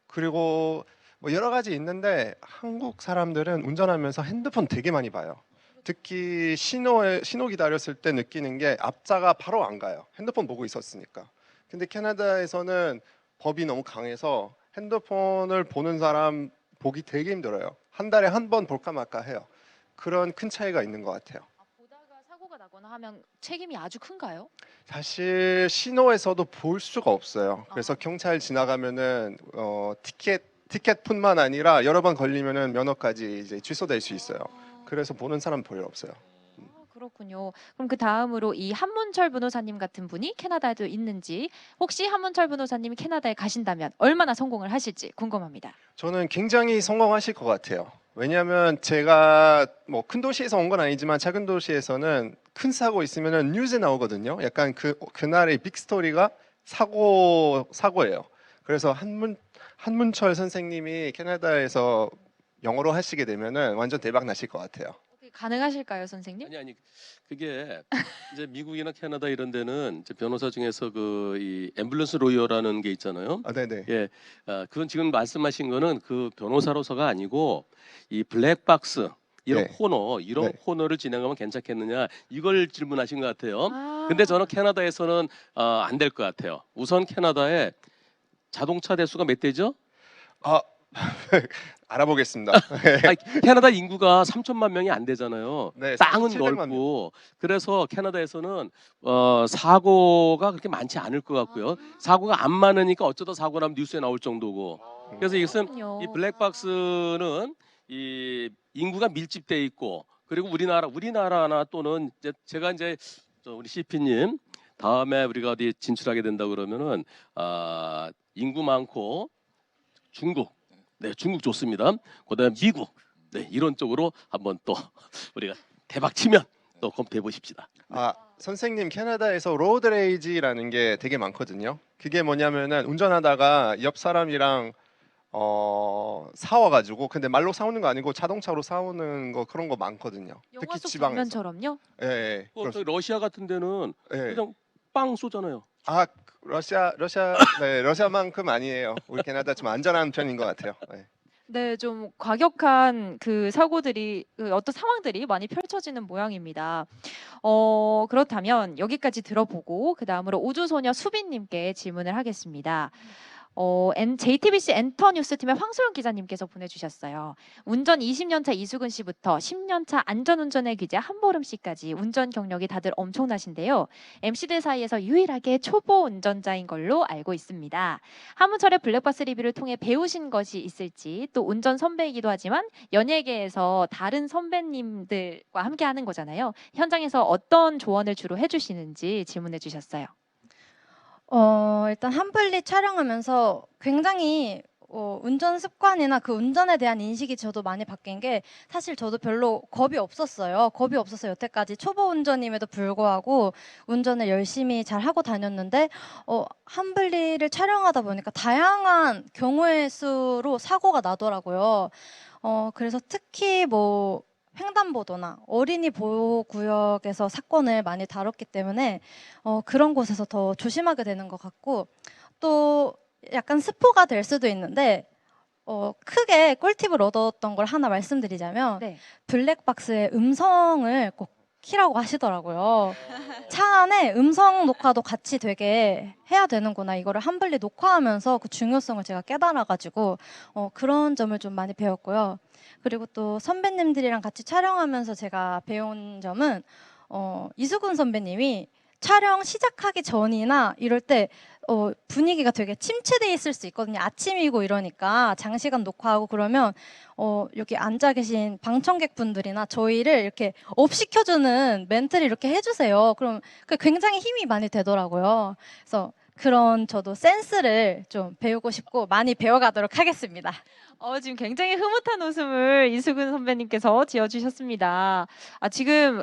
그리고 뭐 여러 가지 있는데, 한국 사람들은 운전하면서 핸드폰 되게 많이 봐요. 특히 신호 기다렸을 때 느끼는 게 앞차가 바로 안 가요. 핸드폰 보고 있었으니까. 근데 캐나다에서는 법이 너무 강해서 핸드폰을 보는 사람 보기 되게 힘들어요. 한 달에 한 번 볼까 말까 해요. 그런 큰 차이가 있는 것 같아요. 보다가 사고가 나거나 하면 책임이 아주 큰가요? 사실 신호에서도 볼 수가 없어요. 그래서 경찰 지나가면은 티켓뿐만 아니라 여러 번 걸리면은 면허까지 이제 취소될 수 있어요. 그래서 보는 사람 별로 없어요. 그렇군요. 그럼 그 다음으로 이 한문철 변호사님 같은 분이 캐나다에도 있는지, 혹시 한문철 변호사님이 캐나다에 가신다면 얼마나 성공을 하실지 궁금합니다. 저는 굉장히 성공하실 것 같아요. 왜냐하면 제가 뭐 큰 도시에서 온 건 아니지만 작은 도시에서는 큰 사고 있으면은 뉴스에 나오거든요. 약간 그날의 빅 스토리가 사고예요. 그래서 한문철 선생님이 캐나다에서 영어로 하시게 되면은 완전 대박 나실 것 같아요. 가능하실까요, 선생님? 아니 그게 이제 미국이나 캐나다 이런 데는 이제 변호사 중에서 이 앰뷸런스 로이어라는 게 있잖아요. 아, 네네. 예, 그건 지금 말씀하신 거는 그 변호사로서가 아니고 이 블랙박스 이런 네. 코너 이런 네. 코너를 진행하면 괜찮겠느냐 이걸 질문하신 것 같아요. 아, 근데 저는 캐나다에서는 안 될 것 같아요. 우선 캐나다에 자동차 대수가 몇 대죠? 아, 알아보겠습니다. 아니, 캐나다 인구가 3천만 명이 안 되잖아요. 네, 땅은 700만 넓고 그래서 캐나다에서는 사고가 그렇게 많지 않을 것 같고요. 사고가 안 많으니까 어쩌다 사고 나면 뉴스에 나올 정도고. 그래서 이것은 그렇군요. 이 블랙박스는 이 인구가 밀집돼 있고, 그리고 우리나라나 또는 제가 이제 우리 CP님 다음에 우리가 어디 진출하게 된다 그러면은 인구 많고 중국, 네, 중국 좋습니다. 그다음에 미국, 네, 이런 쪽으로 한번 또 우리가 대박 치면 또 검토해 보십시다. 아, 선생님, 캐나다에서 로드 레이지라는 게 되게 많거든요. 그게 뭐냐면은 운전하다가 옆 사람이랑 싸워가지고, 근데 말로 싸우는 거 아니고 자동차로 싸우는 거, 그런 거 많거든요. 영화 특히 속 지방에서. 장면처럼요? 예, 예. 저희 러시아 같은 데는 예. 그냥 빵 쏘잖아요. 아, 러시아만큼 아니에요. 우리 캐나다 좀 안전한 편인 것 같아요. 네. 네, 좀 과격한 그 사고들이 어떤 상황들이 많이 펼쳐지는 모양입니다. 그렇다면 여기까지 들어보고 그 다음으로 우주소녀 수빈님께 질문을 하겠습니다. JTBC 엔터뉴스팀의 황소영 기자님께서 보내주셨어요. 운전 20년차 이수근 씨부터 10년차 안전운전의 귀재 한보름 씨까지 운전 경력이 다들 엄청나신데요. MC들 사이에서 유일하게 초보 운전자인 걸로 알고 있습니다. 한문철의 블랙박스 리뷰를 통해 배우신 것이 있을지, 또 운전 선배이기도 하지만 연예계에서 다른 선배님들과 함께 하는 거잖아요. 현장에서 어떤 조언을 주로 해주시는지 질문해 주셨어요. 일단 한블리 촬영하면서 굉장히 운전 습관이나 그 운전에 대한 인식이 저도 많이 바뀐 게, 사실 저도 별로 겁이 없었어요. 여태까지 초보 운전임에도 불구하고 운전을 열심히 잘 하고 다녔는데 한블리를 촬영하다 보니까 다양한 경우의 수로 사고가 나더라고요. 그래서 특히 뭐 횡단보도나 어린이 보호구역에서 사건을 많이 다뤘기 때문에 그런 곳에서 더 조심하게 되는 것 같고, 또 약간 스포가 될 수도 있는데 크게 꿀팁을 얻었던 걸 하나 말씀드리자면, 네. 블랙박스의 음성을 꼭 키라고 하시더라고요. 차 안에 음성 녹화도 같이 되게 해야 되는구나. 이거를 한블리 녹화하면서 그 중요성을 제가 깨달아가지고 그런 점을 좀 많이 배웠고요. 그리고 또 선배님들이랑 같이 촬영하면서 제가 배운 점은 이수근 선배님이 촬영 시작하기 전이나 이럴 때 분위기가 되게 침체돼 있을 수 있거든요. 아침이고 이러니까 장시간 녹화하고 그러면 여기 앉아 계신 방청객분들이나 저희를 이렇게 업 시켜주는 멘트를 이렇게 해주세요. 그럼 그 굉장히 힘이 많이 되더라고요. 그래서 그런 저도 센스를 좀 배우고 싶고 많이 배워가도록 하겠습니다. 지금 굉장히 흐뭇한 웃음을 이수근 선배님께서 지어주셨습니다. 지금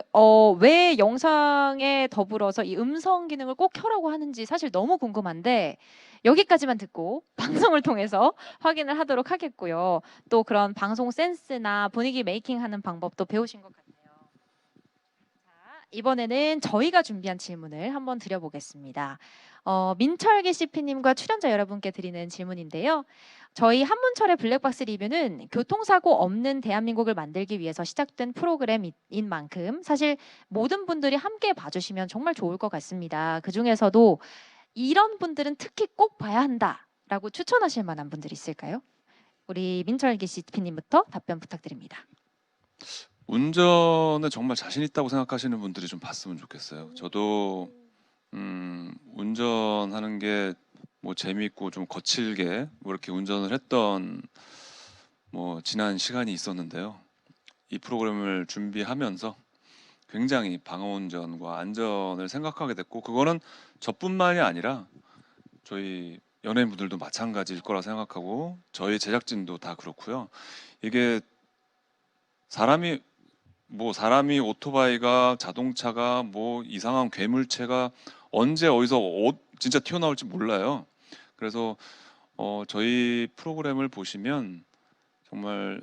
왜 영상에 더불어서 이 음성 기능을 꼭 켜라고 하는지 사실 너무 궁금한데 여기까지만 듣고 방송을 통해서 확인을 하도록 하겠고요. 또 그런 방송 센스나 분위기 메이킹하는 방법도 배우신 것 같아요. 자, 이번에는 저희가 준비한 질문을 한번 드려보겠습니다. 민철기 CP님과 출연자 여러분께 드리는 질문인데요. 저희 한문철의 블랙박스 리뷰는 교통사고 없는 대한민국을 만들기 위해서 시작된 프로그램인 만큼 사실 모든 분들이 함께 봐주시면 정말 좋을 것 같습니다. 그중에서도 이런 분들은 특히 꼭 봐야 한다라고 추천하실 만한 분들이 있을까요? 우리 민철기 CP님부터 답변 부탁드립니다. 운전에 정말 자신 있다고 생각하시는 분들이 좀 봤으면 좋겠어요. 저도 운전하는 게 뭐 재미있고 좀 거칠게 뭐 이렇게 운전을 했던 뭐 지난 시간이 있었는데요. 이 프로그램을 준비하면서 굉장히 방어운전과 안전을 생각하게 됐고, 그거는 저뿐만이 아니라 저희 연예인분들도 마찬가지일 거라 생각하고 저희 제작진도 다 그렇고요. 이게 사람이 오토바이가 자동차가 뭐 이상한 괴물체가 언제 어디서 진짜 튀어나올지 몰라요. 그래서 저희 프로그램을 보시면 정말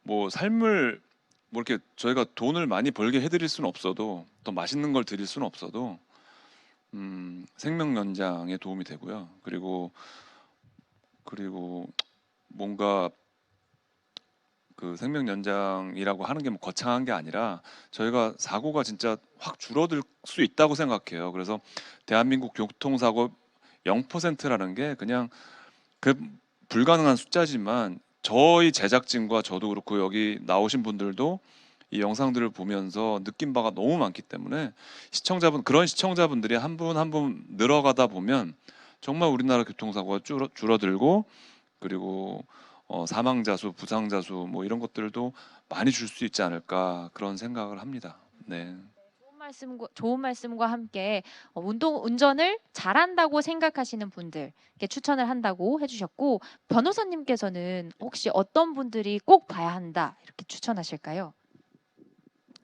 뭐 삶을 뭐 이렇게 저희가 돈을 많이 벌게 해드릴 수는 없어도, 더 맛있는 걸 드릴 수는 없어도 생명 연장에 도움이 되고요. 그리고 뭔가 그 생명 연장이라고 하는 게 뭐 거창한 게 아니라 저희가 사고가 진짜 확 줄어들 수 있다고 생각해요. 그래서 대한민국 교통사고 0%라는 게 그냥 그 불가능한 숫자지만 저희 제작진과 저도 그렇고 여기 나오신 분들도 이 영상들을 보면서 느낀 바가 너무 많기 때문에 그런 시청자분들이 한 분 한 분 늘어가다 보면 정말 우리나라 교통사고가 줄어들고, 그리고 사망자 수, 부상자 수 뭐 이런 것들도 많이 줄 수 있지 않을까, 그런 생각을 합니다. 네. 좋은 말씀과 함께 운전을 잘한다고 생각하시는 분들께 추천을 한다고 해주셨고, 변호사님께서는 혹시 어떤 분들이 꼭 봐야 한다 이렇게 추천하실까요?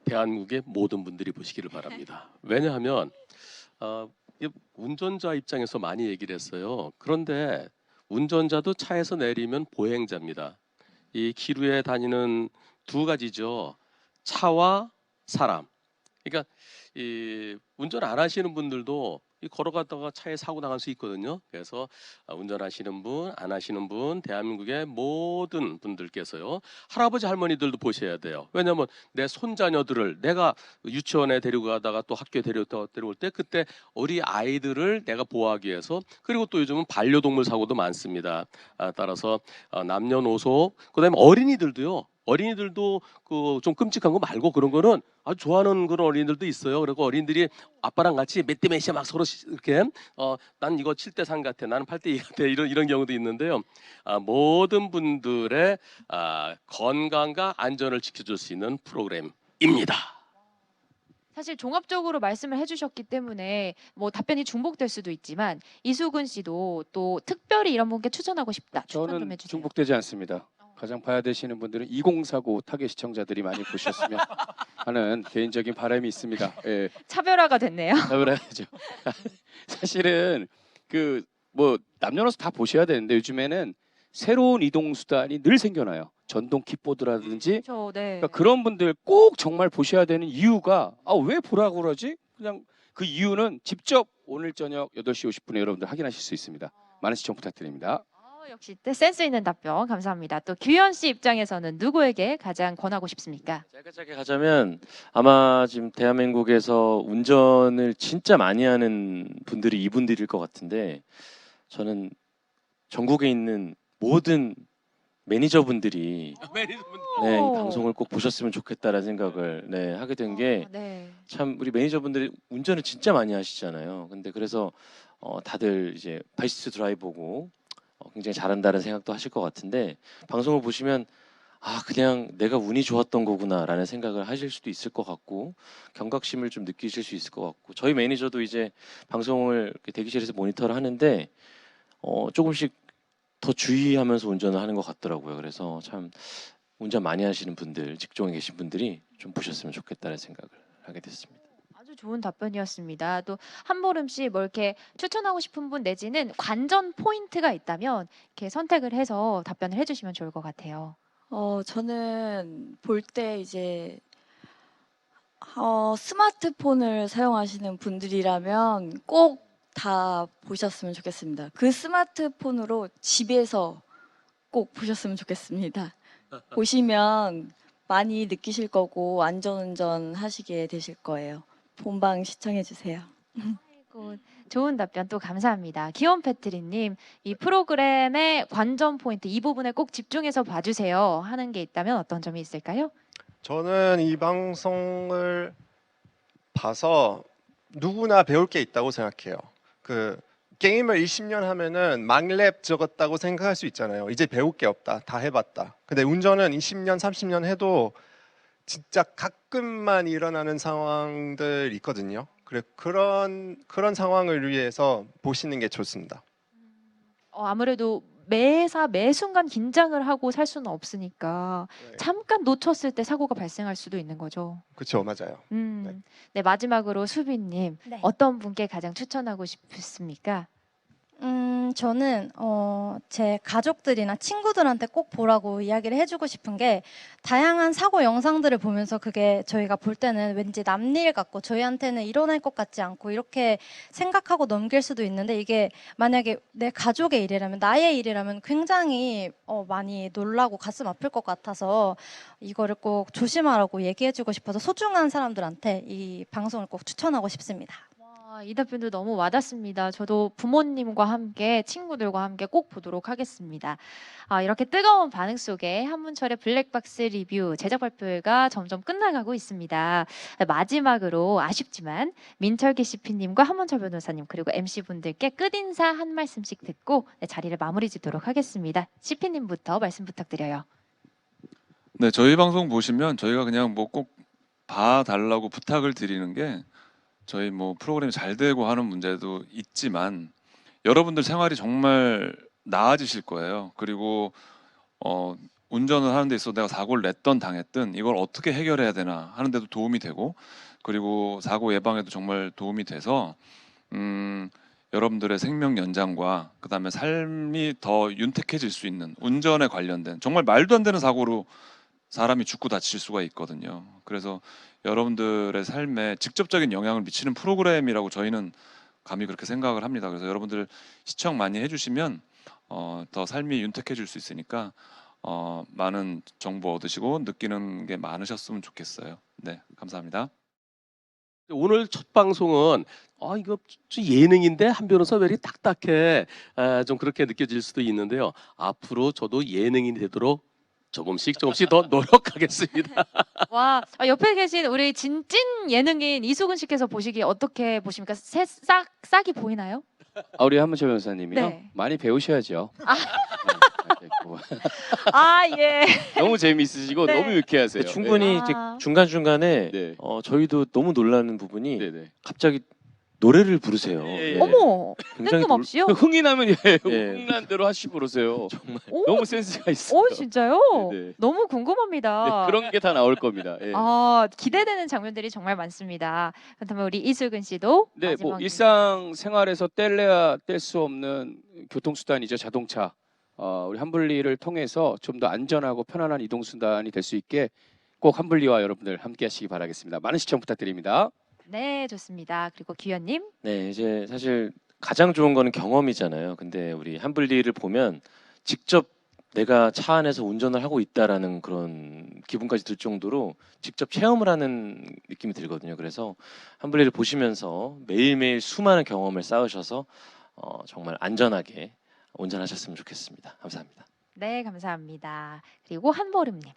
대한민국의 모든 분들이 보시기를 바랍니다. 왜냐하면 운전자 입장에서 많이 얘기를 했어요. 그런데 운전자도 차에서 내리면 보행자입니다. 이 기루에 다니는 두 가지죠. 차와 사람. 그러니까 이 운전 안 하시는 분들도 걸어가다가 차에 사고 나갈 수 있거든요. 그래서 운전하시는 분, 안 하시는 분, 대한민국의 모든 분들께서요, 할아버지 할머니들도 보셔야 돼요. 왜냐하면 내 손자녀들을 내가 유치원에 데리고 가다가 또 학교에 데려올 때 그때 우리 아이들을 내가 보호하기 위해서, 그리고 또 요즘은 반려동물 사고도 많습니다. 따라서 남녀노소, 그다음에 어린이들도 그 좀 끔찍한 거 말고 그런 거는 아주 좋아하는 그런 어린이들도 있어요. 그리고 어린이들이 아빠랑 같이 맷대매시야 막 서로 이렇게 난 이거 7대3 같아, 나는 8대2 같아, 이런 경우도 있는데요. 모든 분들의 건강과 안전을 지켜줄 수 있는 프로그램입니다. 사실 종합적으로 말씀을 해주셨기 때문에 뭐 답변이 중복될 수도 있지만 이수근 씨도 또 특별히 이런 분께 추천하고 싶다. 추천 좀 저는 해주세요. 중복되지 않습니다. 가장 봐야 되시는 분들은 2049 타겟 시청자들이 많이 보셨으면 하는 개인적인 바람이 있습니다. 예. 차별화가 됐네요. 차별화죠. 사실은 그 뭐 남녀노소 다 보셔야 되는데 요즘에는 새로운 이동 수단이 늘 생겨나요. 전동 킥보드라든지. 그렇죠, 네. 그러니까 그런 분들 꼭 정말 보셔야 되는 이유가 왜 보라고 그러지? 그냥 그 이유는 직접 오늘 저녁 8시 50분에 여러분들 확인하실 수 있습니다. 많은 시청 부탁드립니다. 역시 센스 있는 답변 감사합니다. 또 규현 씨 입장에서는 누구에게 가장 권하고 싶습니까? 짧게 가자면 아마 지금 대한민국에서 운전을 진짜 많이 하는 분들이 이분들일 것 같은데 저는 전국에 있는 모든 매니저분들이 네, 이 방송을 꼭 보셨으면 좋겠다라는 생각을 네, 하게 된 게 참 네. 우리 매니저분들이 운전을 진짜 많이 하시잖아요. 근데 그래서 다들 이제 바이스 드라이버고 굉장히 잘한다는 생각도 하실 것 같은데 방송을 보시면 아 그냥 내가 운이 좋았던 거구나라는 생각을 하실 수도 있을 것 같고 경각심을 좀 느끼실 수 있을 것 같고 저희 매니저도 이제 방송을 이렇게 대기실에서 모니터를 하는데 조금씩 더 주의하면서 운전을 하는 것 같더라고요. 그래서 참 운전 많이 하시는 분들, 직종에 계신 분들이 좀 보셨으면 좋겠다는 생각을 하게 됐습니다. 아주 좋은 답변이었습니다. 또 한보름 씨 뭐 이렇게 추천하고 싶은 분 내지는 관전 포인트가 있다면 이렇게 선택을 해서 답변을 해주시면 좋을 것 같아요. 저는 볼 때 이제 스마트폰을 사용하시는 분들이라면 꼭 다 보셨으면 좋겠습니다. 그 스마트폰으로 집에서 꼭 보셨으면 좋겠습니다. 보시면 많이 느끼실 거고 안전운전 하시게 되실 거예요. 본방 시청해 주세요. 아이고, 좋은 답변 또 감사합니다. 기원 패트리님, 이 프로그램의 관전 포인트 이 부분에 꼭 집중해서 봐주세요 하는 게 있다면 어떤 점이 있을까요? 저는 이 방송을 봐서 누구나 배울 게 있다고 생각해요. 그 게임을 20년 하면은 막랩 적었다고 생각할 수 있잖아요. 이제 배울 게 없다. 다 해봤다. 근데 운전은 20년, 30년 해도 진짜 가끔만 일어나는 상황들 있거든요. 그런 상황을 위해서 보시는 게 좋습니다. 아무래도 매사 매 순간 긴장을 하고 살 수는 없으니까 네. 잠깐 놓쳤을 때 사고가 발생할 수도 있는 거죠. 그렇죠, 맞아요. 네, 마지막으로 수빈님 네. 어떤 분께 가장 추천하고 싶으십니까? 저는 제 가족들이나 친구들한테 꼭 보라고 이야기를 해주고 싶은 게 다양한 사고 영상들을 보면서 그게 저희가 볼 때는 왠지 남일 같고 저희한테는 일어날 것 같지 않고 이렇게 생각하고 넘길 수도 있는데 이게 만약에 내 가족의 일이라면 나의 일이라면 굉장히 많이 놀라고 가슴 아플 것 같아서 이거를 꼭 조심하라고 얘기해주고 싶어서 소중한 사람들한테 이 방송을 꼭 추천하고 싶습니다. 이 답변도 너무 와닿습니다. 저도 부모님과 함께 친구들과 함께 꼭 보도록 하겠습니다. 이렇게 뜨거운 반응 속에 한문철의 블랙박스 리뷰 제작 발표회가 점점 끝나가고 있습니다. 마지막으로 아쉽지만 민철기 CP님과 한문철 변호사님 그리고 MC분들께 끝인사 한 말씀씩 듣고 자리를 마무리 짓도록 하겠습니다. CP님부터 말씀 부탁드려요. 네, 저희 방송 보시면 저희가 그냥 뭐 꼭 봐달라고 부탁을 드리는 게 저희 뭐 프로그램이 잘 되고 하는 문제도 있지만 여러분들 생활이 정말 나아지실 거예요. 그리고 운전을 하는 데 있어서 내가 사고를 냈던 당했든 이걸 어떻게 해결해야 되나 하는 데도 도움이 되고 그리고 사고 예방에도 정말 도움이 돼서 여러분들의 생명 연장과 그다음에 삶이 더 윤택해질 수 있는 운전에 관련된 정말 말도 안 되는 사고로 사람이 죽고 다칠 수가 있거든요. 그래서 여러분들의 삶에 직접적인 영향을 미치는 프로그램이라고 저희는 감히 그렇게 생각을 합니다. 그래서 여러분들 시청 많이 해주시면 더 삶이 윤택해질 수 있으니까 많은 정보 얻으시고 느끼는 게 많으셨으면 좋겠어요. 네, 감사합니다. 오늘 첫 방송은 이거 좀 예능인데 한 변호사 왜 이렇게 딱딱해 좀 그렇게 느껴질 수도 있는데요. 앞으로 저도 예능인이 되도록 조금씩 더 노력하겠습니다. 와, 옆에 계신 우리 찐 예능인 이수근 씨께서 보시기에 어떻게 보십니까? 싹이 보이나요? 우리 한문철 변호사님이요. 네. 많이 배우셔야죠. 예. 너무 재미있으시고 네. 너무 유쾌하세요. 충분히 이제 중간중간에 네. 저희도 너무 놀라는 부분이 네, 네. 갑자기 노래를 부르세요. 예, 예. 어머, 굉장히 뜬금없이요? 흥이 나면 예. 흥난 대로 하시고 그러세요. 정말 너무 센스가 있어요. 진짜요? 네, 네. 너무 궁금합니다. 네, 그런 게 다 나올 겁니다. 예. 기대되는 장면들이 정말 많습니다. 그렇다면 우리 이수근 씨도 네, 뭐 마지막으로. 일상 생활에서 뗄래야 뗄 수 없는 교통수단이죠, 자동차. 우리 한블리를 통해서 좀 더 안전하고 편안한 이동 수단이 될 수 있게 꼭 한블리와 여러분들 함께하시기 바라겠습니다. 많은 시청 부탁드립니다. 네, 좋습니다. 그리고 규현님. 네, 이제 사실 가장 좋은 거는 경험이잖아요. 근데 우리 한블리를 보면 직접 내가 차 안에서 운전을 하고 있다라는 그런 기분까지 들 정도로 직접 체험을 하는 느낌이 들거든요. 그래서 한블리를 보시면서 매일매일 수많은 경험을 쌓으셔서 정말 안전하게 운전하셨으면 좋겠습니다. 감사합니다. 네, 감사합니다. 그리고 한보름님.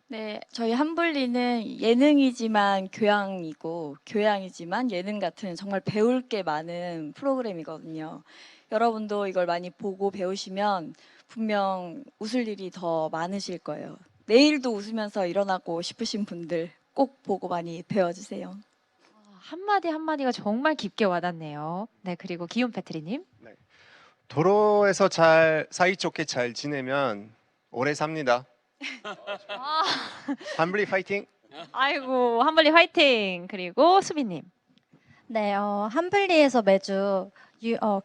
네, 저희 한블리는 예능이지만 교양이고 교양이지만 예능 같은 정말 배울 게 많은 프로그램이거든요. 여러분도 이걸 많이 보고 배우시면 분명 웃을 일이 더 많으실 거예요. 내일도 웃으면서 일어나고 싶으신 분들 꼭 보고 많이 배워주세요. 한마디 한마디가 정말 깊게 와닿네요. 네, 그리고 기욤 패트리님. 도로에서 사이좋게 잘 지내면 오래 삽니다. 아, 한블리 파이팅! 아이고, 한블리 화이팅! 그리고 수빈님. 네, 한블리에서 매주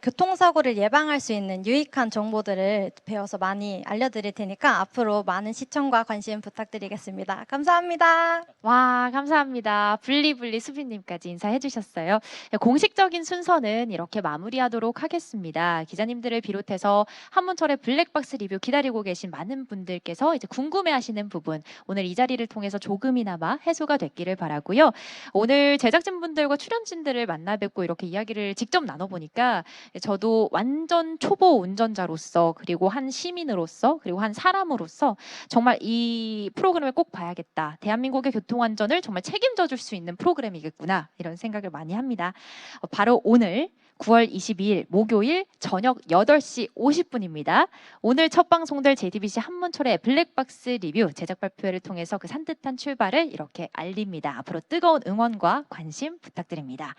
교통사고를 예방할 수 있는 유익한 정보들을 배워서 많이 알려드릴 테니까 앞으로 많은 시청과 관심 부탁드리겠습니다. 감사합니다. 와, 감사합니다. 블리블리 수빈님까지 인사해 주셨어요. 공식적인 순서는 이렇게 마무리하도록 하겠습니다. 기자님들을 비롯해서 한문철의 블랙박스 리뷰 기다리고 계신 많은 분들께서 이제 궁금해하시는 부분 오늘 이 자리를 통해서 조금이나마 해소가 됐기를 바라고요. 오늘 제작진분들과 출연진들을 만나 뵙고 이렇게 이야기를 직접 나눠보니까 저도 완전 초보 운전자로서 그리고 한 시민으로서 그리고 한 사람으로서 정말 이 프로그램을 꼭 봐야겠다. 대한민국의 교통안전을 정말 책임져 줄 수 있는 프로그램이겠구나 이런 생각을 많이 합니다. 바로 오늘 9월 22일 목요일 저녁 8시 50분입니다. 오늘 첫 방송될 JTBC 한문철의 블랙박스 리뷰 제작 발표회를 통해서 그 산뜻한 출발을 이렇게 알립니다. 앞으로 뜨거운 응원과 관심 부탁드립니다.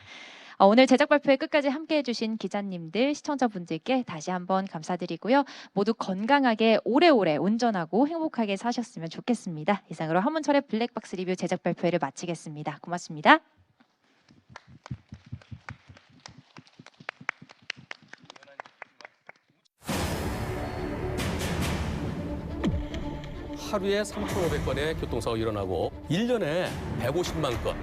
오늘 제작 발표회 끝까지 함께해 주신 기자님들, 시청자분들께 다시 한번 감사드리고요. 모두 건강하게 오래오래 운전하고 행복하게 사셨으면 좋겠습니다. 이상으로 한문철의 블랙박스 리뷰 제작 발표회를 마치겠습니다. 고맙습니다. 하루에 3,500건의 교통사고가 일어나고 1년에 150만 건,